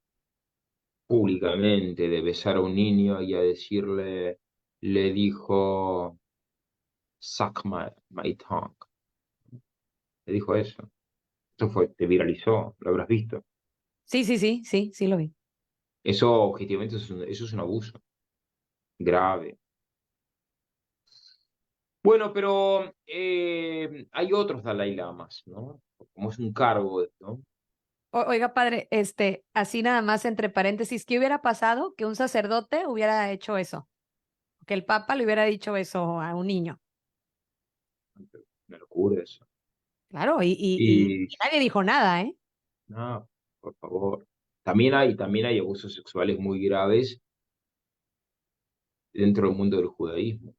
públicamente de besar a un niño y a decirle, le dijo, suck my tongue. Le dijo eso. Eso fue, te viralizó, lo habrás visto. Sí, sí, sí, sí, sí lo vi. Eso objetivamente eso es un abuso grave. Bueno, pero hay otros Dalai Lamas, ¿no? Como es un cargo esto. Oiga, padre, así nada más entre paréntesis, ¿qué hubiera pasado que un sacerdote hubiera hecho eso? Que el papa le hubiera dicho eso a un niño. Una locura eso. Claro, Y y nadie dijo nada, ¿eh? no, por favor. También hay abusos sexuales muy graves dentro del mundo del judaísmo,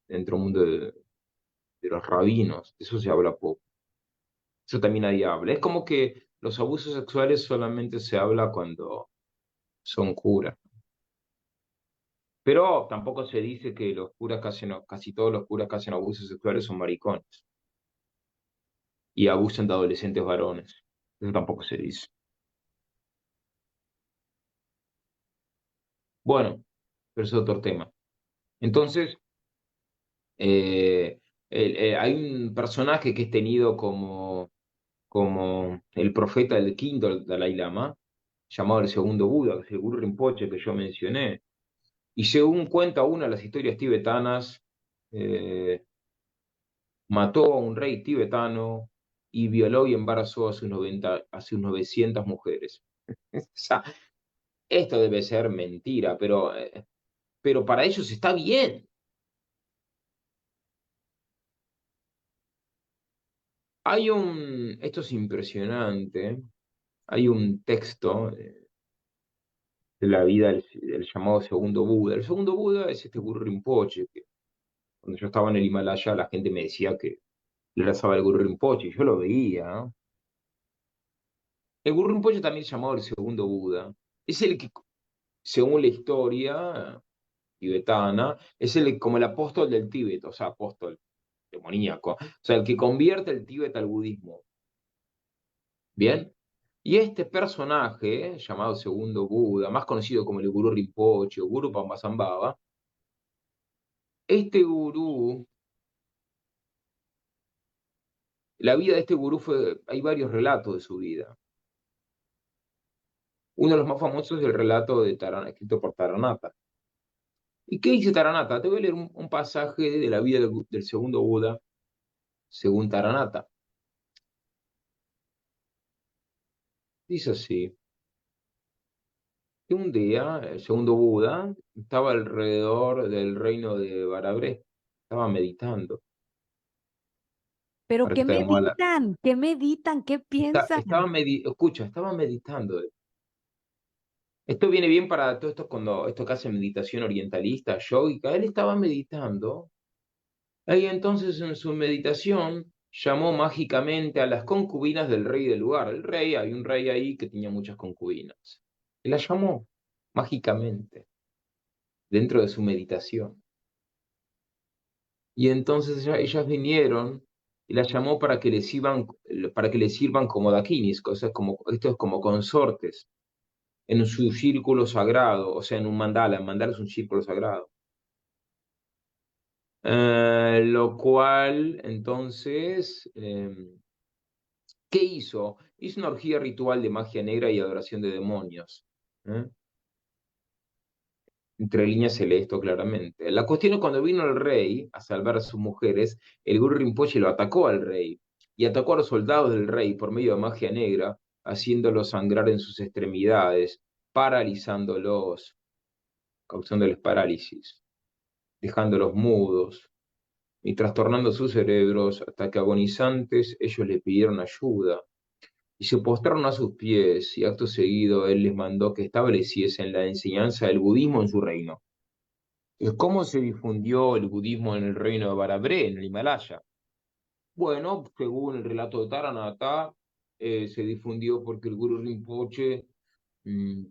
dentro del mundo de los rabinos. De eso se habla poco. Eso también nadie habla. Es como que los abusos sexuales solamente se habla cuando son curas. Pero tampoco se dice que los curas que hacen, casi todos los curas que hacen abusos sexuales son maricones y abusan de adolescentes varones. Eso tampoco se dice. Bueno, pero eso es otro tema. Entonces, eh, hay un personaje que es tenido como el profeta del quinto Dalai Lama, llamado el segundo Buda, que es el Guru Rinpoche que yo mencioné. Y según cuenta una de las historias tibetanas, eh, mató a un rey tibetano y violó y embarazó a sus 900 mujeres. O sea, esto debe ser mentira, pero para ellos está bien. Esto es impresionante, hay un texto de la vida del llamado segundo Buda. El segundo Buda es este Guru Rinpoche, que cuando yo estaba en el Himalaya la gente me decía que le rezaba el Guru Rinpoche, y yo lo veía, ¿no? El Guru Rinpoche también llamado el segundo Buda. Es el que, según la historia tibetana, es como el apóstol del Tíbet, o sea, apóstol demoníaco. O sea, el que convierte el Tíbet al budismo. ¿Bien? Y este personaje, llamado segundo Buda, más conocido como el Guru Rinpoche o Guru Pambasambhava, este gurú, la vida de este gurú hay varios relatos de su vida. Uno de los más famosos es el relato de Tarana, escrito por Taranata. ¿Y qué dice Taranata? Te voy a leer un pasaje de la vida del segundo Buda, según Taranata. Dice así, que un día el segundo Buda estaba alrededor del reino de Barabré, estaba meditando. Pero Ahora que ¿qué está de moda meditan? ¿Qué meditan? ¿Qué piensan? escucha, estaba meditando. Esto viene bien para todo esto cuando esto que hace meditación orientalista, yógica. Él estaba meditando. Y entonces en su meditación llamó mágicamente a las concubinas del rey del lugar. Había un rey ahí que tenía muchas concubinas. Y las llamó mágicamente dentro de su meditación. Y entonces ellas vinieron y las llamó para que le sirvan como dakinis, cosas como, esto es como consortes en su círculo sagrado, o sea, en un mandala. El mandala es un círculo sagrado. Lo cual, entonces, ¿qué hizo? Hizo una orgía ritual de magia negra y adoración de demonios. ¿Eh? Entre líneas se lee esto claramente. La cuestión es cuando vino el rey a salvar a sus mujeres, el Guru Rinpoche lo atacó al rey y atacó a los soldados del rey por medio de magia negra haciéndolos sangrar en sus extremidades, paralizándolos, causándoles parálisis, dejándolos mudos y trastornando sus cerebros hasta que agonizantes ellos le pidieron ayuda y se postraron a sus pies y acto seguido él les mandó que estableciesen la enseñanza del budismo en su reino. ¿Cómo se difundió el budismo en el reino de Barabré, en el Himalaya? Bueno, según el relato de Taranata, se difundió porque el Guru Rinpoche mm,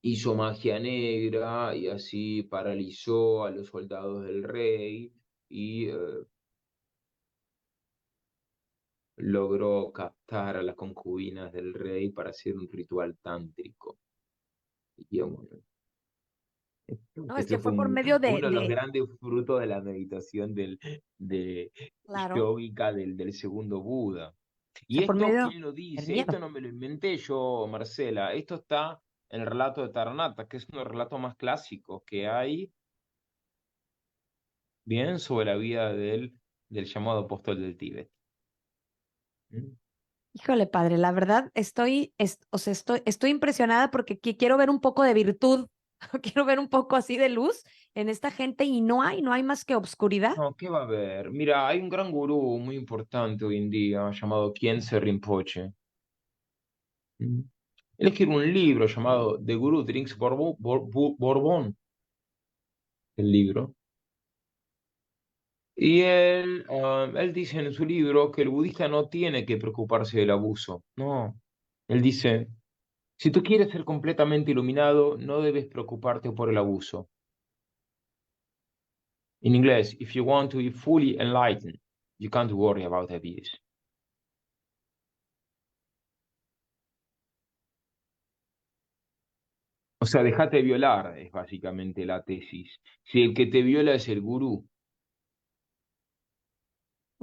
hizo magia negra y así paralizó a los soldados del rey y logró captar a las concubinas del rey para hacer un ritual tántrico. Y bueno, No, es ese que fue fue por medio uno de los grandes frutos de la meditación de claro, o yógica del segundo Buda. Y sea, por esto, medio ¿quién lo del dice? Esto miedo. no me lo inventé yo, Marcela. Esto está en el relato de Taranata, que es uno de los relatos más clásicos que hay, bien, sobre la vida del llamado apóstol del Tíbet. ¿Mm? Híjole, padre, la verdad o sea, estoy impresionada porque quiero ver un poco de virtud, quiero ver un poco así de luz en esta gente y no hay más que obscuridad. No, ¿qué va a haber? Mira, hay un gran gurú muy importante hoy en día llamado Khyentse Rinpoche. ¿Mm? Él escribe un libro llamado The Guru Drinks Bourbon, el libro. Y él dice en su libro que el budista no tiene que preocuparse del abuso. No. Él dice, si tú quieres ser completamente iluminado, no debes preocuparte por el abuso. En inglés, if you want to be fully enlightened, you can't worry about abuse. O sea, déjate violar, es básicamente la tesis. Si el que te viola es el gurú,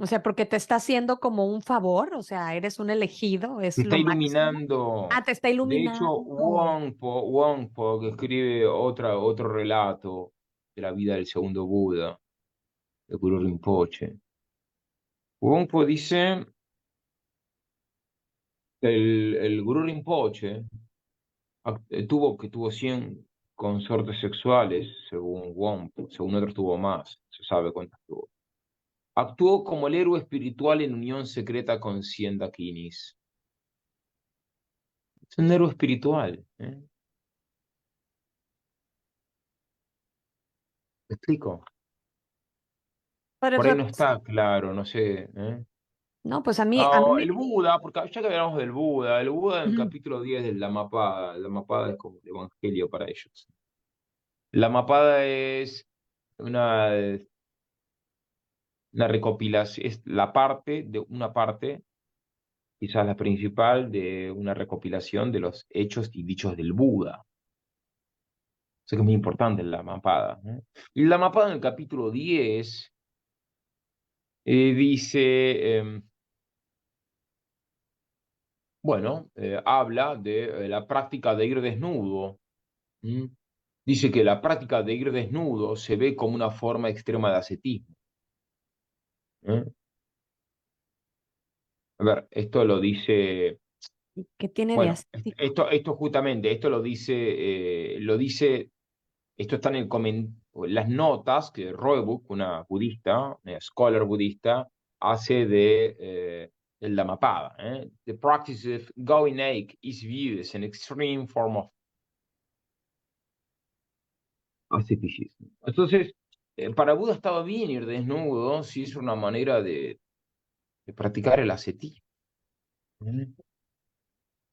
O sea, porque te está haciendo como un favor, o sea, eres un elegido, te es está lo máximo. iluminando. Ah, te está De hecho, iluminando. Wongpo, que escribe otro relato de la vida del segundo Buda, el Guru Rinpoche. Wongpo dice que el Guru Rinpoche tuvo 100 consortes sexuales, según Wongpo, según otros tuvo más, se sabe cuántas tuvo. Actuó como el héroe espiritual en unión secreta con 100 dakinis. Es un héroe espiritual. ¿Me explico? Padre, o Por ahí sea, no está claro, no sé. no, pues a mí Ah, el Buda, porque ya que hablamos del Buda, el Buda en el ujú. capítulo 10 de la Mapada es como el evangelio para ellos. La Mapada es una, una recopilación, es la parte de una parte, quizás la principal, de una recopilación de los hechos y dichos del Buda. Sé que es muy importante la Mapada. Y la Mapada en el capítulo 10 dice, bueno, habla de la práctica de ir desnudo. ¿Mm? Dice que la práctica de ir desnudo se ve como una forma extrema de ascetismo. ¿Eh? A ver, esto lo dice, ¿Qué tiene de bueno, ascético? esto justamente, lo dice, esto está en las notas que Roebuck, una budista, una scholar budista, hace de la mapada. The practice of going naked is viewed as an extreme form of asceticismo. Entonces, para Buda estaba bien ir desnudo si es una manera de practicar el ascetismo. ¿Mm?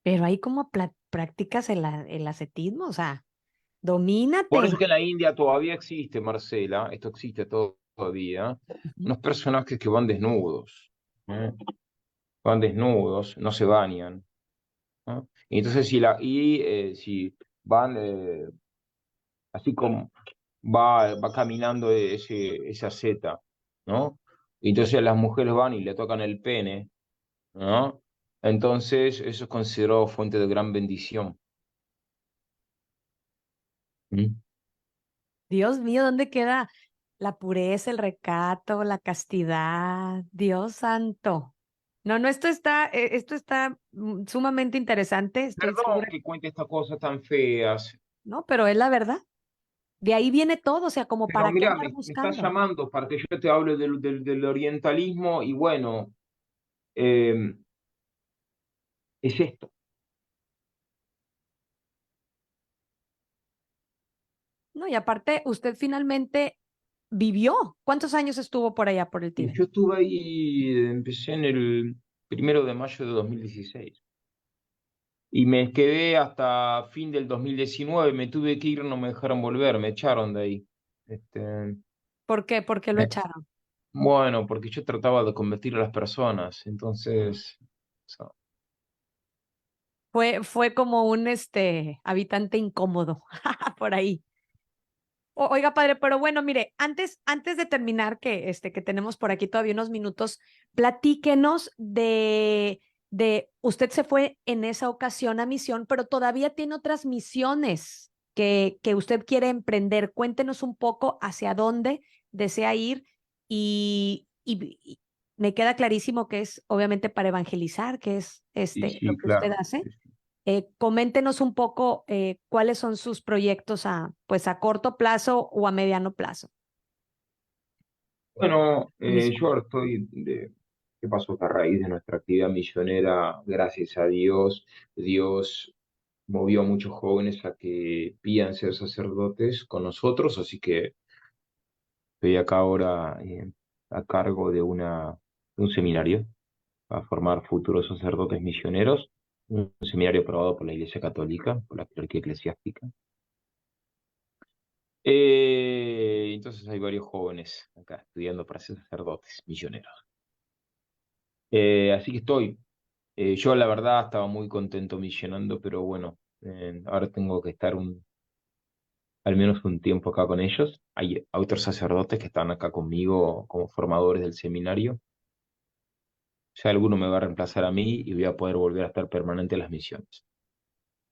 Pero ahí cómo practicas el ascetismo, o sea, Por domínate. eso es que en la India todavía existe, Marcela, esto existe todavía, Ujú. unos personajes que van desnudos. ¿Eh? Van desnudos, no se bañan. ¿No? Y entonces si van así como va caminando esa seta, ¿no? Y entonces las mujeres van y le tocan el pene, ¿no? Entonces eso es considerado fuente de gran bendición. ¿Mm? Dios mío, ¿dónde queda la pureza, el recato, la castidad? Dios santo. No, no, esto está sumamente interesante, estoy Perdón segura, que cuente estas cosas tan feas, ¿no? Pero es la verdad. De ahí viene todo, o sea, como pero para qué mira, andar me estás buscando. llamando para que yo te hable del orientalismo y bueno, eh, es esto. No, y aparte, usted finalmente vivió. ¿Cuántos años estuvo por allá por el Y Tíbet? yo estuve ahí, empecé en el 1 de mayo de 2016 y me quedé hasta fin del 2019. Me tuve que ir, no me dejaron volver, me echaron de ahí. Este, ¿Por qué? ¿Por qué lo eh, echaron? bueno, porque yo trataba de convertir a las personas, entonces, so- Fue como un habitante incómodo por ahí. Oiga, padre, pero bueno, mire, antes de terminar, que tenemos por aquí todavía unos minutos, platíquenos de usted se fue en esa ocasión a misión, pero todavía tiene otras misiones que usted quiere emprender. Cuéntenos un poco hacia dónde desea ir y me queda clarísimo que es obviamente para evangelizar, que es y lo sí, que usted claro. hace. Sí, sí. Coméntenos un poco cuáles son sus proyectos pues a corto plazo o a mediano plazo. Bueno, yo Misión. ahora ¿qué pasó? Que a raíz de nuestra actividad misionera, gracias a Dios, Dios movió a muchos jóvenes a que pidan ser sacerdotes con nosotros, así que estoy acá ahora a cargo de un seminario para formar futuros sacerdotes misioneros, un seminario aprobado por la Iglesia Católica, por la clerquía eclesiástica. Entonces hay varios jóvenes acá estudiando para ser sacerdotes misioneros. Así que estoy. Yo la verdad estaba muy contento misionando, pero bueno, ahora tengo que estar al menos un tiempo acá con ellos. Hay otros sacerdotes que están acá conmigo como formadores del seminario. Ya alguno me va a reemplazar a mí y voy a poder volver a estar permanente en las misiones.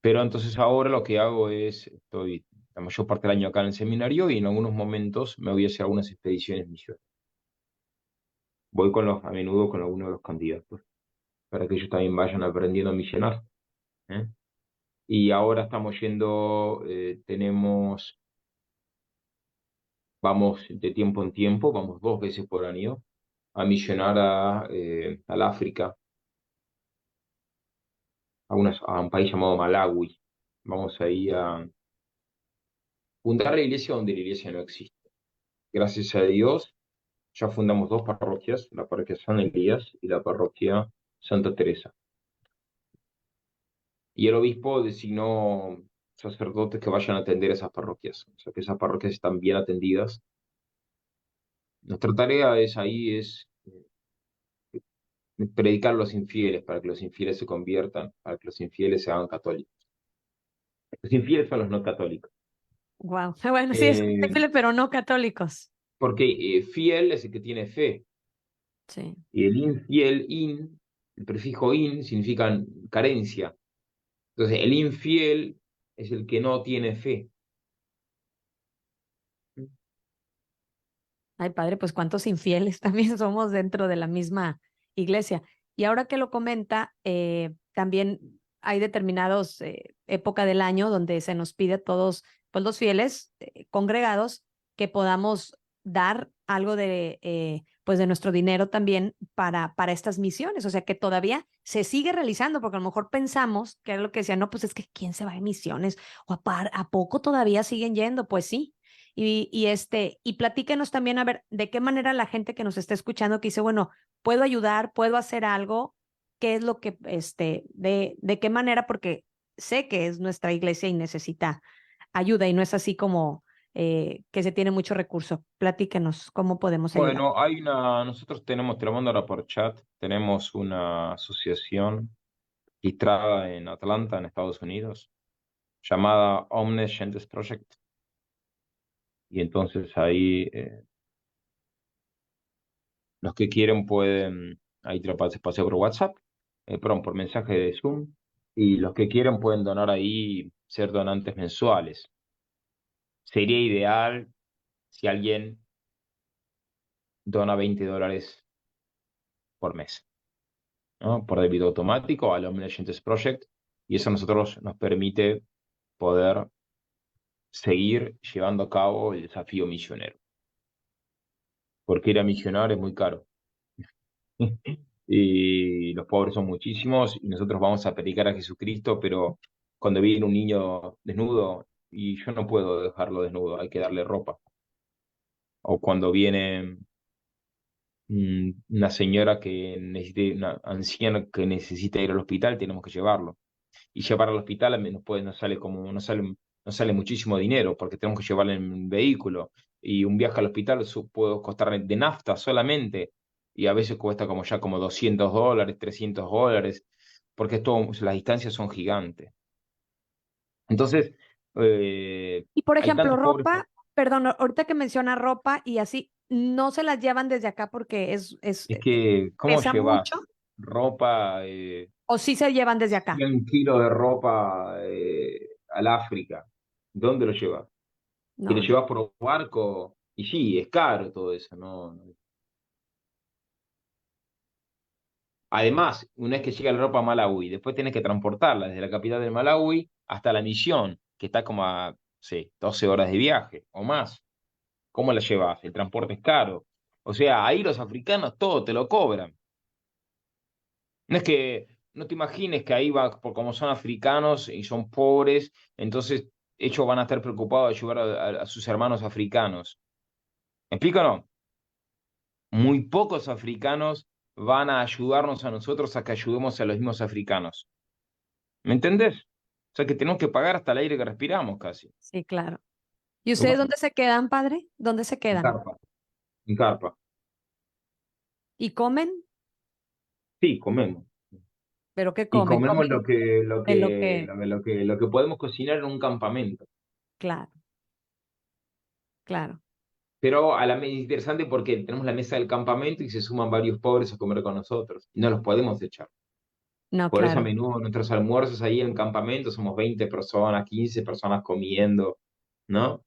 Pero entonces ahora lo que hago es, estoy la mayor parte del año acá en el seminario y en algunos momentos me voy a hacer algunas expediciones misioneras. Voy a menudo con algunos de los candidatos para que ellos también vayan aprendiendo a misionar. ¿Eh? Y ahora estamos yendo, vamos de tiempo en tiempo, vamos 2 veces por año a misionar al África, a un país llamado Malawi. Vamos ahí a fundar la iglesia donde la iglesia no existe. Gracias a Dios, ya fundamos 2 parroquias, la parroquia San Elías y la parroquia Santa Teresa. Y el obispo designó sacerdotes que vayan a atender esas parroquias, o sea que esas parroquias están bien atendidas. Nuestra tarea es predicar a los infieles para que los infieles se conviertan, para que los infieles se hagan católicos. Los infieles son los no católicos. Wow. Bueno, sí, es Eh, pero no católicos. porque fiel es el que tiene fe. Sí. Y el infiel, el prefijo in, significa carencia. Entonces, el infiel es el que no tiene fe. Ay, padre, pues cuántos infieles también somos dentro de la misma iglesia. Y ahora que lo comenta, también hay determinados época del año donde se nos pide a todos, pues los fieles congregados, que podamos dar algo pues de nuestro dinero también para estas misiones. O sea, que todavía se sigue realizando, porque a lo mejor pensamos que era lo que decían, no, pues es que ¿quién se va a misiones? ¿O a poco todavía siguen yendo? Pues sí. Y platíquenos también a ver de qué manera la gente que nos está escuchando que dice, bueno, puedo ayudar, puedo hacer algo, qué es lo que, de qué manera, porque sé que es nuestra iglesia y necesita ayuda y no es así como que se tiene mucho recurso. Platíquenos cómo podemos ayudar. Bueno, nosotros tenemos, te lo mando ahora por chat, tenemos una asociación registrada en Atlanta, en Estados Unidos, llamada Omniscience Project. Y entonces ahí los que quieren pueden, ahí te lo paseo por WhatsApp, perdón, por mensaje de Zoom. Y los que quieren pueden donar ahí, ser donantes mensuales. Sería ideal si alguien dona $20 por mes. ¿no? Por débito automático al Omni Agents Project, y eso a nosotros nos permite poder seguir llevando a cabo el desafío misionero. Porque ir a misionar es muy caro. Y los pobres son muchísimos, y nosotros vamos a predicar a Jesucristo, pero cuando viene un niño desnudo, y yo no puedo dejarlo desnudo, hay que darle ropa. O cuando viene una señora que necesite, una anciana que necesita ir al hospital, tenemos que llevarlo. Y llevar al hospital nos sale no sale muchísimo dinero, porque tenemos que llevarlo en un vehículo. Y un viaje al hospital puede costar de nafta solamente, y a veces cuesta como ya como $200, $300, porque las distancias son gigantes. Entonces, Y por hay ejemplo, tantos pobres. ropa, perdón, ahorita que menciona ropa y así, no se las llevan desde acá porque Es que, ¿cómo pesa llevas mucho, ropa? o sí se llevan desde acá. 100 kilos de ropa al África. ¿Dónde lo llevas? Si lo No, llevas por barco, y sí, es caro todo eso, ¿no? Además, una vez que llega la ropa a Malawi, después tienes que transportarla desde la capital de Malawi hasta la misión, que está como a, sí, 12 horas de viaje o más. ¿Cómo la llevas? El transporte es caro. O sea, ahí los africanos todo te lo cobran. No es que, no te imagines que ahí va, por como son africanos y son pobres, entonces ellos van a estar preocupados de ayudar a sus hermanos africanos. ¿Me explico o no? Muy pocos africanos van a ayudarnos a nosotros a que ayudemos a los mismos africanos. ¿Me entendés? O sea que tenemos que pagar hasta el aire que respiramos casi. sí, claro. ¿Y Pero ustedes bueno, dónde se quedan, padre? ¿Dónde se en quedan? carpa, en carpa. ¿Y comen? Sí, comemos. ¿Pero qué Y comen? comemos Comen de lo que, lo que podemos cocinar en un campamento. claro, claro. Pero interesante porque tenemos la mesa del campamento y se suman varios pobres a comer con nosotros. Y no los podemos echar. No, Por eso a claro. menudo nuestros almuerzos ahí en el campamento somos 20 personas, 15 personas comiendo, ¿no?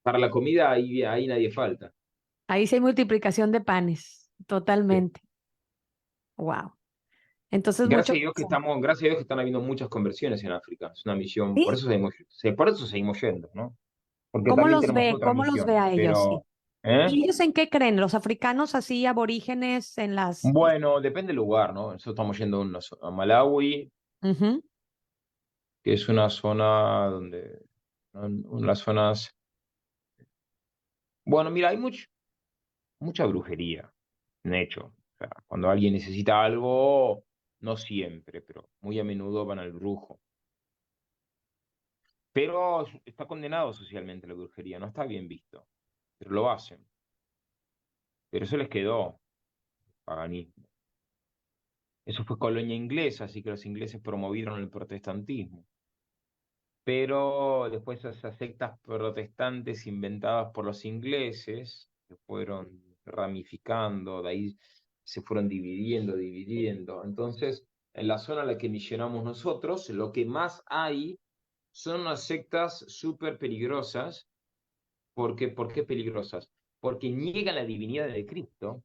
Para la comida ahí nadie falta. Ahí sí hay multiplicación de panes, Sí. totalmente. Wow. Entonces, mucho gozo. Gracias a Dios que están habiendo muchas conversiones en África. Es una misión, ¿Sí? por eso seguimos yendo, ¿no? Porque ¿Cómo también los tenemos ve? otra ¿Cómo los ve misión. a ellos? Sí. Pero, ¿eh? ¿Y ellos en qué creen? ¿Los africanos así aborígenes en las... Bueno, depende del lugar, ¿no? Nosotros estamos yendo a Malawi, Ujú. que es una zona donde, ¿no? Unas zonas, bueno, mira, hay mucha brujería, de hecho. O sea, cuando alguien necesita algo, no siempre, pero muy a menudo van al brujo. Pero está condenado socialmente la brujería, no está bien visto, pero lo hacen. Pero eso les quedó, paganismo. Eso fue colonia inglesa, así que los ingleses promovieron el protestantismo. Pero después esas sectas protestantes inventadas por los ingleses se fueron ramificando, de ahí se fueron dividiendo. Entonces, en la zona en la que misionamos nosotros, lo que más hay son unas sectas súper peligrosas. ¿Por qué peligrosas? Porque niegan la divinidad de Cristo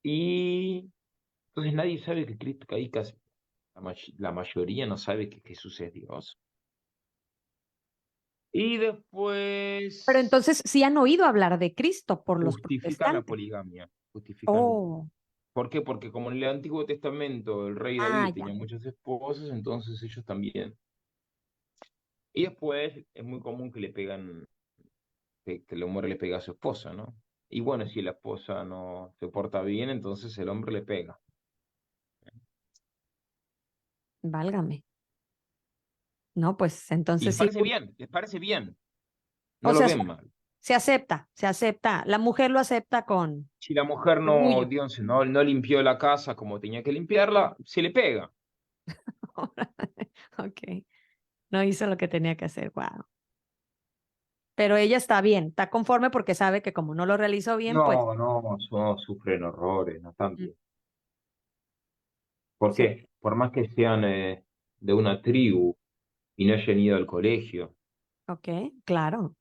y entonces nadie sabe que Cristo, ahí casi la mayoría no sabe que Jesús es Dios. Y Pero después entonces sí han oído hablar de Cristo por los justifican la protestantes. poligamia. Justifican. Oh, ¿Por qué? Porque como en el Antiguo Testamento el rey ah, David ya. tenía muchas esposas, entonces ellos también. Y después es muy común que le pegan, que el hombre le pega a su esposa, ¿no? Y bueno, si la esposa no se porta bien, entonces el hombre le pega. Válgame. No, pues Y entonces sí. les parece bien, no O lo sea, ven mal. se acepta, se acepta. La mujer lo acepta con Si la mujer no, orgullo. Dios, no limpió la casa como tenía que limpiarla, se le pega. Ok, no hizo lo que tenía que hacer. Wow. Pero ella está bien, está conforme porque sabe que como no lo realizó bien, pues No sufren horrores, no están mm, bien. ¿Por se- qué? Por más que sean de una tribu y no hayan ido al colegio, ok, claro.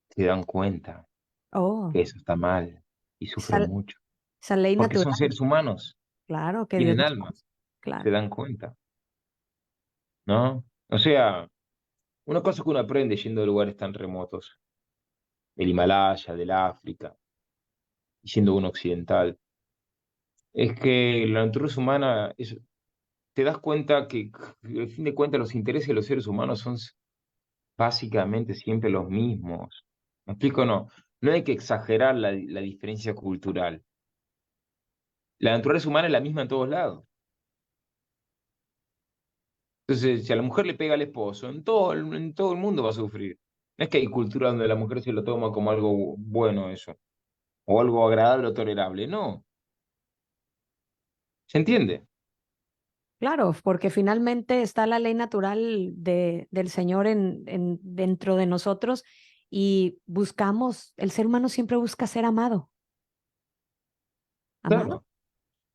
se dan cuenta Oh, que eso está mal y sufren sal- mucho. Esa ley porque son natural, seres humanos, claro, que Dios tienen nos alma, puso. se Claro, dan cuenta, ¿no? O sea, una cosa que uno aprende yendo a lugares tan remotos, del Himalaya, del África, y siendo uno occidental, es que la naturaleza humana, te das cuenta que, al fin de cuentas, los intereses de los seres humanos son básicamente siempre los mismos. ¿Me explico o no? No hay que exagerar la diferencia cultural. La naturaleza humana es la misma en todos lados. Entonces, si a la mujer le pega al esposo, en todo el mundo va a sufrir. No es que hay culturas donde la mujer se lo toma como algo bueno eso, o algo agradable o tolerable. No, ¿se entiende? claro, porque finalmente está la ley natural del Señor dentro de nosotros y buscamos, el ser humano siempre busca ser amado, amado, Claro,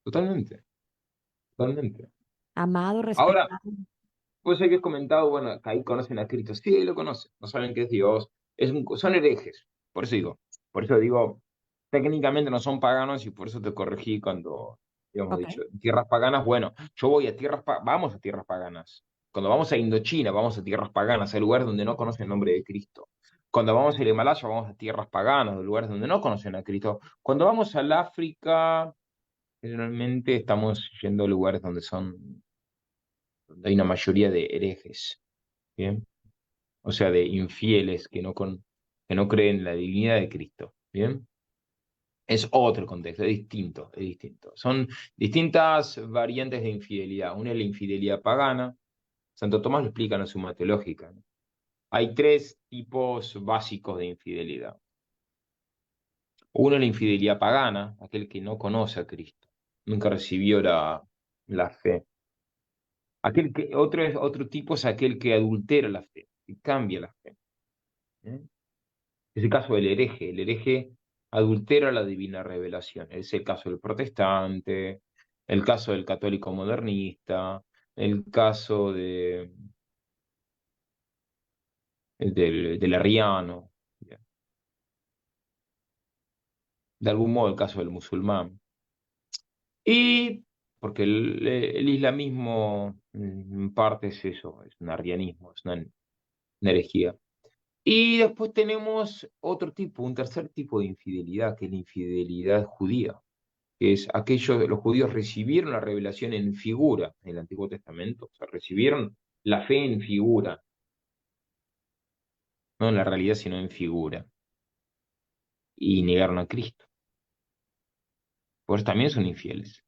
totalmente, totalmente. amado, Ahora, respetado. pues habías comentado, bueno, que ahí conocen a Cristo. Sí, lo conocen, no saben qué es Dios. Son herejes, por eso digo, técnicamente no son paganos y por eso te corregí cuando habíamos Ok, dicho tierras paganas. Bueno, yo voy a vamos a tierras paganas. Cuando vamos a Indochina, vamos a tierras paganas, a lugares donde no conocen el nombre de Cristo. Cuando vamos al Himalaya, vamos a tierras paganas, a lugares donde no conocen a Cristo. Cuando vamos al África, generalmente estamos yendo a lugares donde hay una mayoría de herejes. ¿Bien? O sea, de infieles que no creen en la divinidad de Cristo. ¿Bien? Es otro contexto, es distinto, es distinto. Son distintas variantes de infidelidad. Una es la infidelidad pagana. Santo Tomás lo explica en la Suma Teológica, ¿no? Hay tres tipos básicos de infidelidad. Uno es la infidelidad pagana, aquel que no conoce a Cristo, nunca recibió la fe. Otro tipo es aquel que adultera la fe, que cambia la fe. ¿Eh? Es el caso del hereje. El hereje adultera la divina revelación. Es el caso del protestante, el caso del católico modernista, el caso del arriano, de algún modo el caso del musulmán. Y porque el islamismo en parte es eso, es un arrianismo, es una herejía. Y después tenemos otro tipo, un tercer tipo de infidelidad, que es la infidelidad judía, que es aquello de los judíos recibieron la revelación en figura en el Antiguo Testamento, o sea, recibieron la fe en figura, no en la realidad, sino en figura, y negaron a Cristo. Pues también son infieles.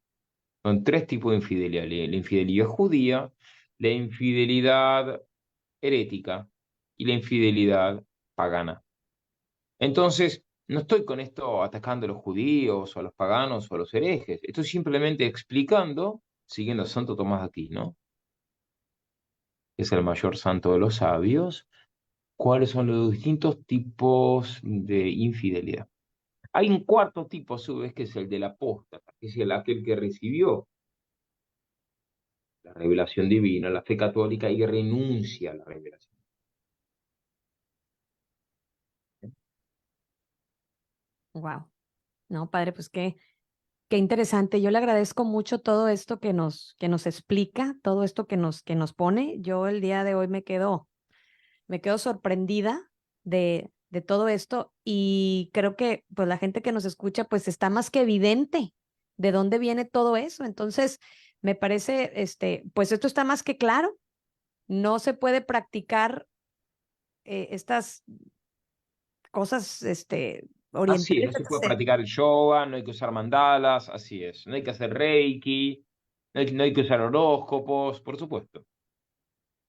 Son tres tipos de infidelidad: la infidelidad judía, la infidelidad herética y la infidelidad pagana. Entonces, no estoy con esto atacando a los judíos o a los paganos o a los herejes, estoy simplemente explicando, siguiendo a Santo Tomás de Aquino, que es el mayor santo de los sabios, cuáles son los distintos tipos de infidelidad. Hay un cuarto tipo, a su vez, que es el del apóstata, que es aquel que recibió la revelación divina, la fe católica, y renuncia a la revelación. Wow. No, padre, pues qué interesante. Yo le agradezco mucho todo esto que nos explica, todo esto que nos pone. Yo el día de hoy me quedo sorprendida de todo esto y creo que pues la gente que nos escucha pues está más que evidente de dónde viene todo eso. Entonces, me parece, pues esto está más que claro. No se puede practicar estas cosas, Así es, no orientales, se puede etc. practicar el yoga, no hay que usar mandalas, así es. No hay que hacer reiki, no hay que usar horóscopos, por supuesto.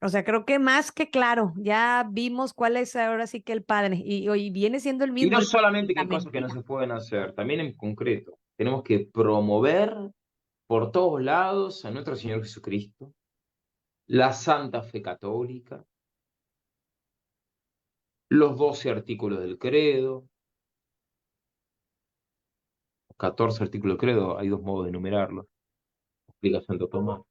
O sea, creo que más que claro, ya vimos cuál es ahora sí que el padre y hoy viene siendo el Y mismo, no solamente que la hay cosas que no mentira. se pueden hacer, también en concreto, tenemos que promover por todos lados a nuestro Señor Jesucristo, la Santa Fe Católica, los 12 artículos del credo, 14 artículos del credo, hay dos modos de enumerarlos, explica Santo Tomás.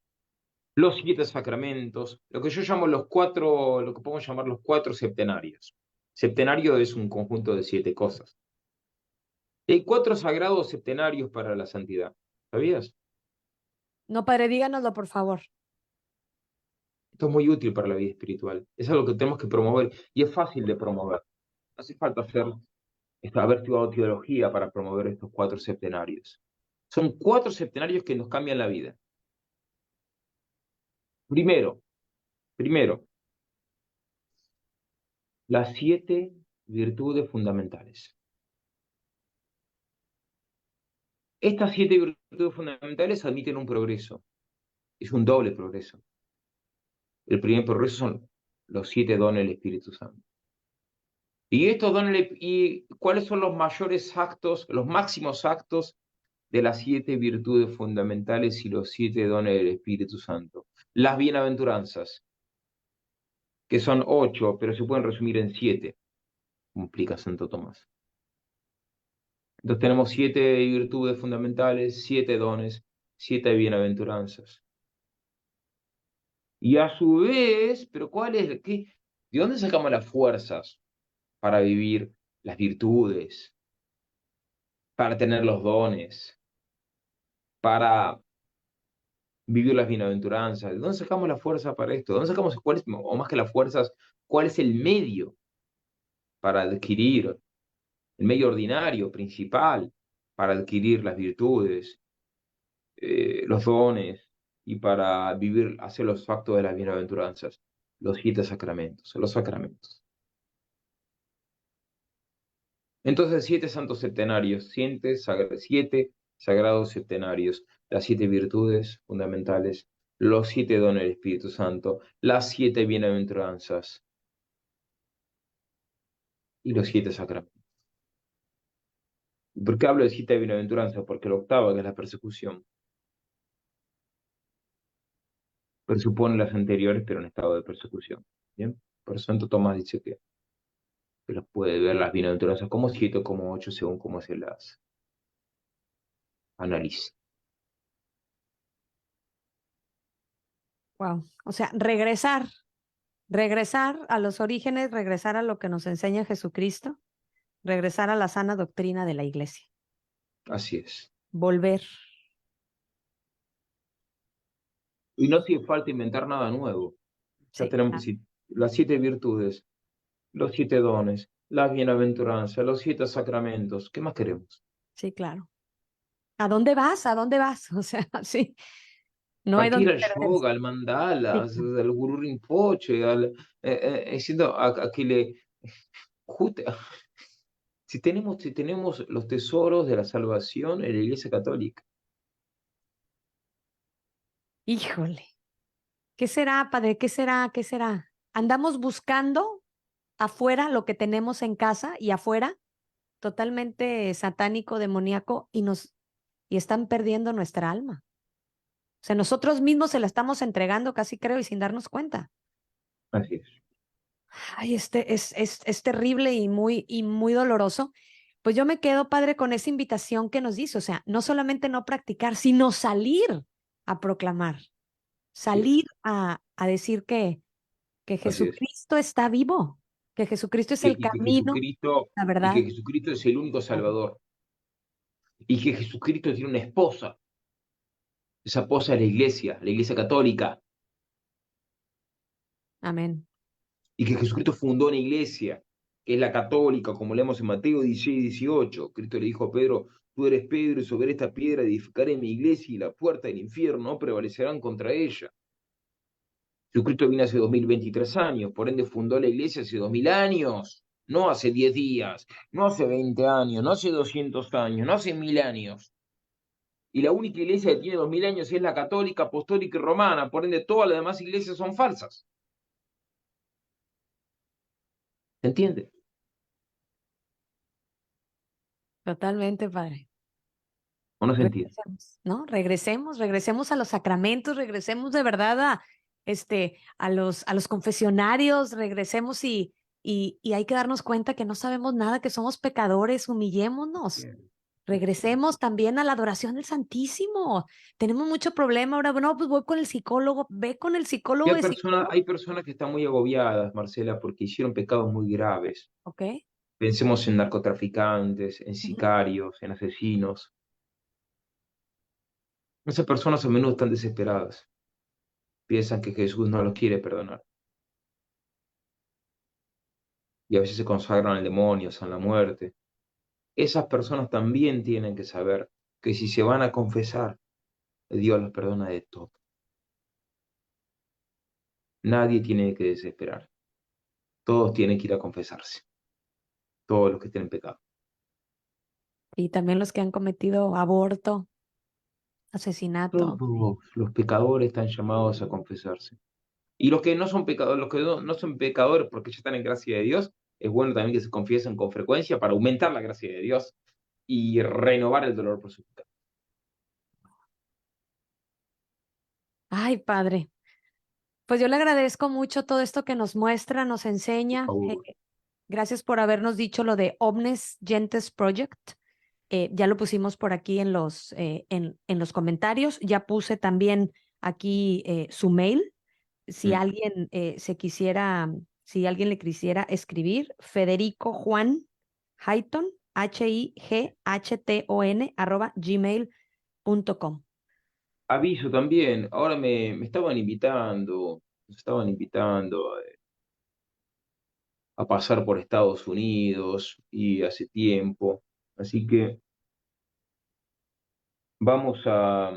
Los 7 sacramentos, lo que yo llamo lo que podemos llamar los 4 septenarios. Septenario es un conjunto de 7 cosas. Y hay 4 sagrados septenarios para la santidad. ¿Sabías? No, padre, díganoslo, por favor. Esto es muy útil para la vida espiritual. Es algo que tenemos que promover y es fácil de promover. No hace falta haber estudiado teología para promover estos 4 septenarios. Son 4 septenarios que nos cambian la vida. Primero, primero, las 7 virtudes fundamentales. Estas 7 virtudes fundamentales admiten un progreso. Es un doble progreso. El primer progreso son los 7 dones del Espíritu Santo. Y estos dones, ¿y cuáles son los mayores actos, los máximos actos de las 7 virtudes fundamentales y los 7 dones del Espíritu Santo? Las bienaventuranzas, que son 8, pero se pueden resumir en 7, como explica Santo Tomás. Entonces tenemos 7 virtudes fundamentales, 7 dones, 7 bienaventuranzas. Y a su vez, pero ¿de dónde sacamos las fuerzas para vivir las virtudes, para tener los dones, para vivir las bienaventuranzas? ¿De dónde sacamos la fuerza para esto? ¿De dónde sacamos o más que las fuerzas, cuál es el medio para adquirir, el medio ordinario, principal, para adquirir las virtudes, los dones y para vivir, hacer los actos de las bienaventuranzas? Los 7 sacramentos, los sacramentos. Entonces, 7 santos septenarios, 7 sagrados septenarios, las 7 virtudes fundamentales, los 7 dones del Espíritu Santo, las 7 bienaventuranzas y los 7 sacramentos. ¿Por qué hablo de 7 bienaventuranzas? Porque la octava, que es la persecución, presupone las anteriores, pero en estado de persecución. ¿Bien? Por eso Santo Tomás dice que los puede ver las bienaventuranzas como 7 o como 8, según cómo se las analice. Wow. O sea, regresar a los orígenes, regresar a lo que nos enseña Jesucristo, regresar a la sana doctrina de la iglesia, Así es. volver. Y no hace falta inventar nada nuevo. Ya Sí, tenemos las 7 virtudes, los 7 dones, las bienaventuranzas, los 7 sacramentos. ¿Qué más queremos? sí, claro. ¿A dónde vas? ¿A dónde vas? O sea, sí, no hay Hay que ir dónde al perderse. yoga, al mandala, Sí, al Gurú Rinpoche, diciendo a que le... Jute- si tenemos los tesoros de la salvación en la Iglesia Católica. híjole, ¿qué será, padre? ¿Qué será? ¿Qué será? Andamos buscando afuera lo que tenemos en casa y afuera, totalmente satánico, demoníaco, y están perdiendo nuestra alma. O sea, nosotros mismos se la estamos entregando, casi creo, y sin darnos cuenta. Así es. Ay, es terrible y muy doloroso. Pues yo me quedo, padre, con esa invitación que nos dice, o sea, no solamente no practicar, sino salir a proclamar, Así es. salir a decir que Así es. Jesucristo está vivo, que Jesucristo es Que, el y que camino, Jesucristo, la y que verdad. Jesucristo es el único Salvador. Y que Jesucristo tiene una esposa. Esa esposa es la Iglesia Católica. Amén. Y que Jesucristo fundó una iglesia, que es la católica, como leemos en Mateo 16-18. Cristo le dijo a Pedro: tú eres Pedro, y sobre esta piedra edificaré mi iglesia, y la puerta del infierno no prevalecerán contra ella. Jesucristo vino hace 2023 años, por ende fundó la iglesia hace 2000 años, no hace 10 días, no hace 20 años, no hace 200 años, no hace 1000 años. Y la única iglesia que tiene 2000 años es la católica, apostólica y romana, por ende todas las demás iglesias son falsas. ¿Se entiende? Totalmente, padre. ¿O no se entiende? Regresemos, ¿no? Regresemos a los sacramentos, regresemos de verdad a los confesionarios, regresemos y hay que darnos cuenta que no sabemos nada, que somos pecadores, humillémonos. Bien. Regresemos también a la adoración del Santísimo. Tenemos mucho problema ahora. Bueno, pues voy con el psicólogo, ve con el Y psicólogo hay de personas, psicólogo. hay personas que están muy agobiadas, Marcela, porque hicieron pecados muy graves, ¿Ok? Pensemos en narcotraficantes, en Ujú. sicarios, en asesinos. Esas personas a menudo están desesperadas. Piensan que Jesús no los quiere perdonar. Y a veces se consagran al demonio, a la muerte. Esas personas también tienen que saber que si se van a confesar, Dios los perdona de todo. Nadie tiene que desesperar. Todos tienen que ir a confesarse. Todos los que estén en pecado. Y también los que han cometido aborto, asesinato. Sí. Todos los pecadores están llamados a confesarse. Y los que no son pecadores, los que no son pecadores porque ya están en gracia de Dios, es bueno también que se confiesen con frecuencia para aumentar la gracia de Dios y renovar el dolor por su pecado. Ay, padre. Pues yo le agradezco mucho todo esto que nos muestra, nos Por enseña. favor. Gracias por habernos dicho lo de Omnes Gentes Project. Ya lo pusimos por aquí en los comentarios. Ya puse también aquí su mail. Si Mm. alguien si alguien le quisiera escribir, Federico Juan Highton, HIGHTON, @gmail.com. Aviso también, ahora me estaban invitando, nos estaban invitando a pasar por Estados Unidos y hace tiempo, así que vamos a,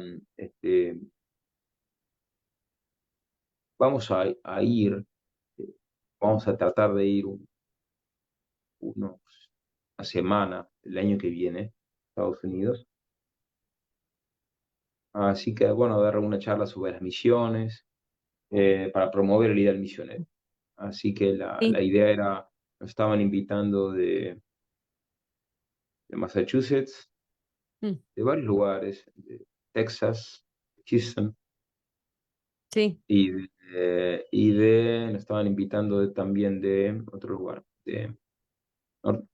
vamos a ir, eh, vamos a tratar de ir unos, una semana el año que viene a Estados Unidos. Así que, bueno, dar una charla sobre las misiones para promover el ideal misionero. Así que la Sí. idea era, nos estaban invitando de Massachusetts, Mm, de varios lugares, de Texas, Houston, sí. nos estaban invitando también de otro lugar, Nor-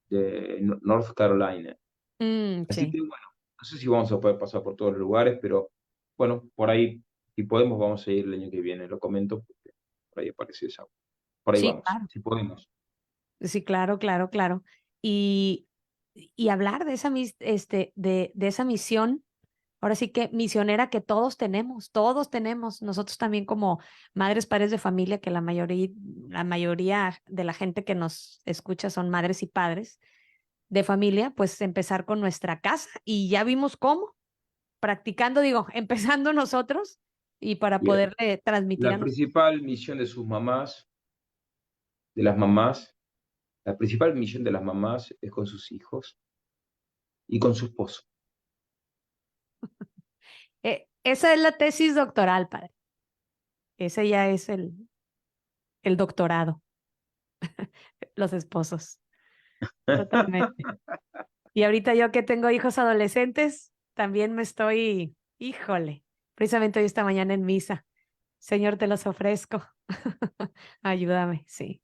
de North Carolina. Así Sí. que bueno, no sé si vamos a poder pasar por todos los lugares, pero bueno, por ahí, si podemos, vamos a ir el año que viene, lo comento, porque por ahí aparece esa. Por ahí Sí, vamos, claro. si podemos. Sí, claro, claro, claro. Y, y hablar de de esa misión, ahora sí que misionera que todos tenemos, nosotros también como madres, padres de familia, que la mayoría de la gente que nos escucha son madres y padres de familia, pues empezar con nuestra casa y ya vimos cómo, practicando, digo, empezando nosotros y para Y poderle transmitir a la nosotros. principal misión de sus mamás, de las mamás, la principal misión de las mamás es con sus hijos y con su esposo. Esa es la tesis doctoral, padre. Ese ya es el doctorado, los esposos, totalmente. Y ahorita yo que tengo hijos adolescentes, también me estoy, híjole, precisamente hoy esta mañana en misa. Señor, te los ofrezco. Ayúdame, sí,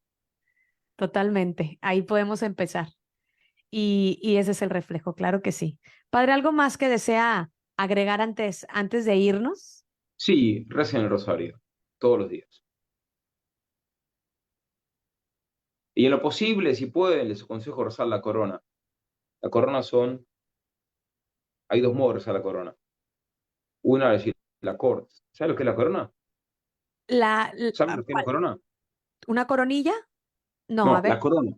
totalmente. Ahí podemos empezar. Y ese es el reflejo, claro que sí. Padre, ¿algo más que desea agregar antes de irnos? Sí, recen el rosario todos los días. Y en lo posible, si pueden, les aconsejo rezar la corona. La corona hay dos modos de rezar la corona. Una es decir, la corte. ¿Sabes lo que es la corona? ¿Sabes lo que es la ¿Cuál? corona? ¿Una coronilla? No, a No, la ver, corona.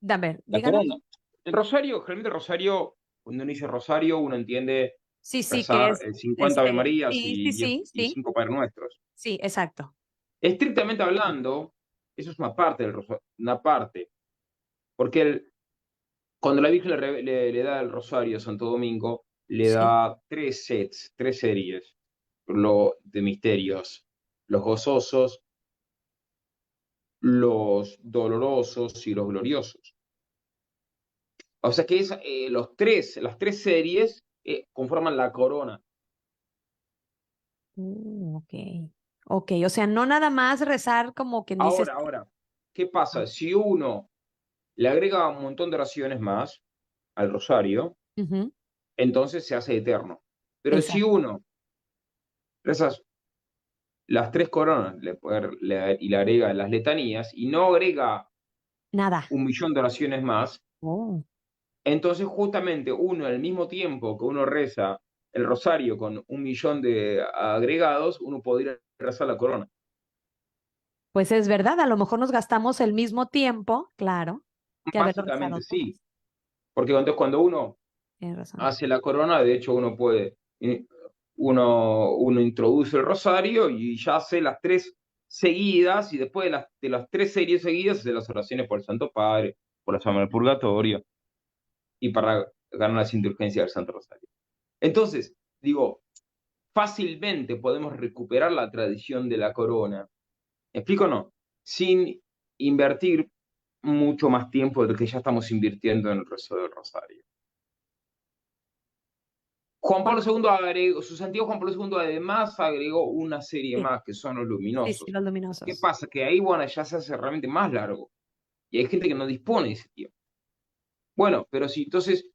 dame, La corona. díganos. El rosario, generalmente el rosario, cuando uno dice rosario, uno entiende Sí, sí, que rezar es, 50 Ave Marías sí, sí, y, 10 sí, y sí, 5 Padres Nuestros. sí, exacto. Estrictamente hablando, eso es una parte del rosario, una parte, porque cuando la Virgen le da el rosario a Santo Domingo, le Sí. da tres sets, tres series de misterios, los gozosos, los dolorosos y los gloriosos. O sea que las tres series conforman la corona. Ok. Ok, o sea, no nada más rezar como quien dice, Ahora, ¿qué pasa? Si uno le agrega un montón de oraciones más al rosario, ujú, entonces se hace eterno. Pero si exacto. uno reza las tres coronas y le agrega las letanías y no agrega Nada. 1 millón de oraciones más. Oh, Entonces, justamente uno, al mismo tiempo que uno reza el rosario con 1 millón de agregados, uno podría rezar la corona. pues es verdad, a lo mejor nos gastamos el mismo tiempo, claro, que haberlo rezado Básicamente todas. sí, porque entonces cuando uno Tienes razón. hace la corona, de hecho uno puede, uno introduce el rosario y ya hace las 3 seguidas, y después de las 3 series seguidas hace las oraciones por el Santo Padre, por la llama del purgatorio y para ganar las indulgencias del Santo Rosario. Entonces, digo, fácilmente podemos recuperar la tradición de la corona. ¿Me explico o no? Sin invertir mucho más tiempo del que ya estamos invirtiendo en el rezo del rosario. Juan Bueno, Pablo II agregó, su santidad Juan Pablo II además agregó una serie sí, más que son los sí, sí, luminosos. los ¿Qué luminosos. pasa? Que ahí, bueno, ya se hace realmente más largo y hay gente que no dispone de ese tiempo. Bueno, pero si entonces,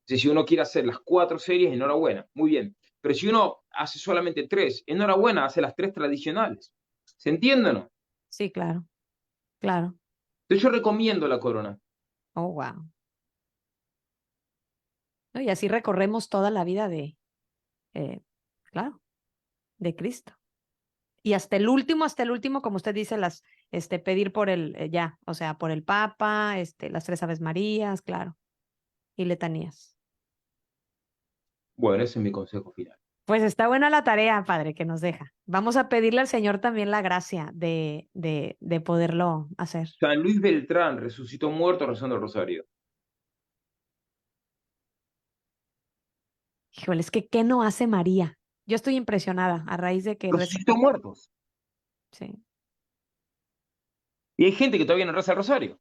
si uno quiere hacer las 4 series, enhorabuena, muy bien. Pero si uno hace solamente 3, enhorabuena, hace las 3 tradicionales. ¿Se entiende o no? Sí, claro, claro. Entonces yo recomiendo la corona. Oh, wow. ¿No? Y así recorremos toda la vida eh, claro, de Cristo. Y hasta el último, como usted dice, pedir por ya, o sea, por el Papa, las 3 Aves Marías, claro, y letanías. Bueno, ese es mi consejo final. Pues está buena la tarea, padre, que nos deja. Vamos a pedirle al Señor también la gracia de poderlo hacer. San Luis Beltrán resucitó muerto rezando el rosario. Híjole, es que ¿qué no hace María? Yo estoy impresionada a raíz de que reza Resucitó tanto. muertos. Sí, Y hay gente que todavía no reza el rosario.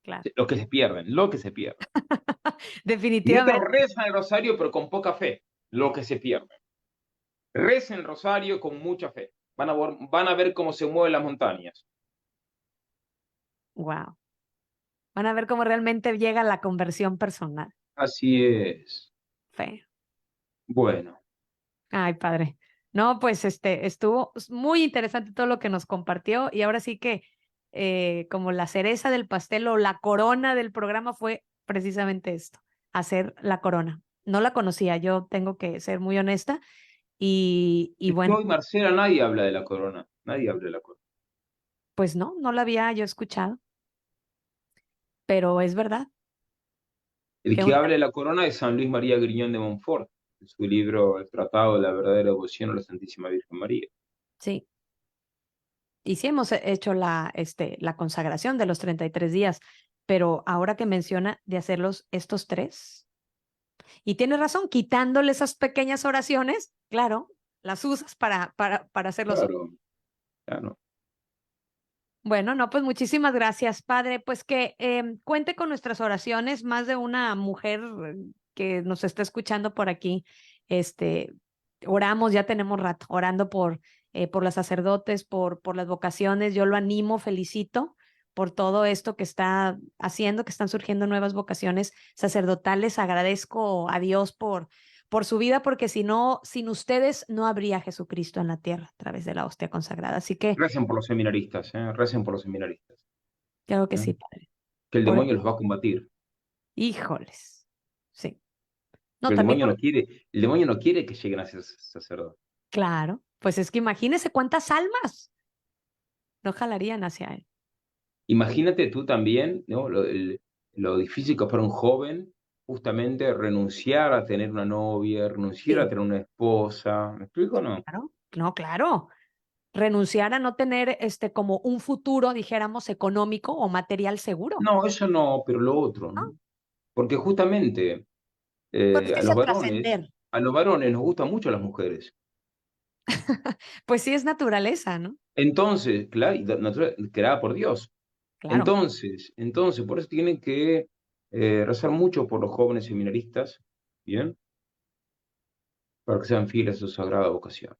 claro. Los que se pierden, lo que se pierden. Y otros Definitivamente. rezan el rosario pero con poca fe, lo que se pierden. Recen el rosario con mucha fe. Van a ver cómo se mueven las montañas. Wow. Van a ver cómo realmente llega la conversión personal. Así es. Fe. Bueno, Ay, padre. No, pues estuvo muy interesante todo lo que nos compartió y ahora sí que como la cereza del pastel o la corona del programa fue precisamente esto, hacer la corona. No la conocía, yo tengo que ser muy honesta y es que bueno, hoy, Marcela, nadie habla de la corona. Nadie habla de la corona. pues no la había yo escuchado, pero es verdad El que que habla de la corona es San Luis María Griñón de Montfort, en su libro El Tratado de la Verdadera Devoción a la Santísima Virgen María. sí. Y sí hemos hecho la consagración de los 33 días, pero ahora que menciona de hacerlos estos 3. Y tienes razón, quitándole esas pequeñas oraciones, claro, las usas para hacer los otros. Claro, claro. Bueno, no, pues muchísimas gracias, Padre. Pues que cuente con nuestras oraciones, más de una mujer que nos está escuchando por aquí. Este, oramos, ya tenemos rato, orando por los sacerdotes, por las vocaciones. Yo lo animo, felicito por todo esto que está haciendo, que están surgiendo nuevas vocaciones sacerdotales. Agradezco a Dios por su vida, porque si no, sin ustedes no habría Jesucristo en la tierra a través de la hostia consagrada. Así que, Recen por los seminaristas, ¿eh? Recen por los seminaristas. claro que ¿Eh? sí, Padre. Que el Por demonio los va a combatir. Híjoles. Sí. Que No, también, el demonio no quiere que lleguen a ser sacerdotes. claro, pues es que imagínese cuántas almas no jalarían hacia él. Imagínate tú también, ¿no? Lo difícil que es para un joven justamente renunciar a tener una novia, renunciar a Sí, tener una esposa. ¿Me explico o no? claro. No, claro. Renunciar a no tener como un futuro, dijéramos, económico o material seguro, No, eso no, pero lo otro, ¿no? ¿no? Porque justamente Pues es a que los sea varones, trascender. nos gustan mucho las mujeres. Pues sí es naturaleza, ¿no? Entonces, claro, creada por Dios. Claro. Entonces, por eso tienen que rezar mucho por los jóvenes seminaristas, ¿bien? Para que sean fieles a su sagrada vocación.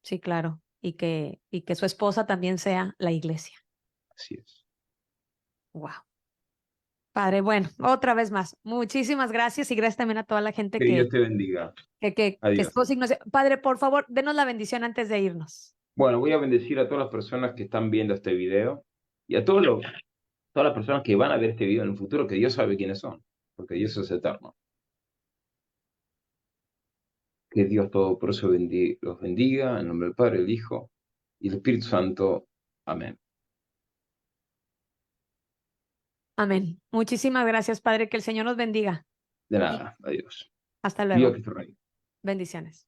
Sí, claro. Y que su esposa también sea la iglesia. Así es. Wow. Padre, bueno, otra vez más, muchísimas gracias y gracias también a toda la gente Que Dios te bendiga. que Adiós. estuvo signos. Padre, por favor, denos la bendición antes de irnos. Bueno, voy a bendecir a todas las personas que están viendo este video. y a todas las personas que van a ver este video en el futuro, que Dios sabe quiénes son, porque Dios es eterno. Que Dios Todopoderoso los bendiga, en nombre del Padre, el Hijo y el Espíritu Santo. Amén. Amén. Muchísimas gracias, Padre. Que el Señor nos bendiga. De nada, adiós. Hasta Viva luego. Cristo Rey. Bendiciones.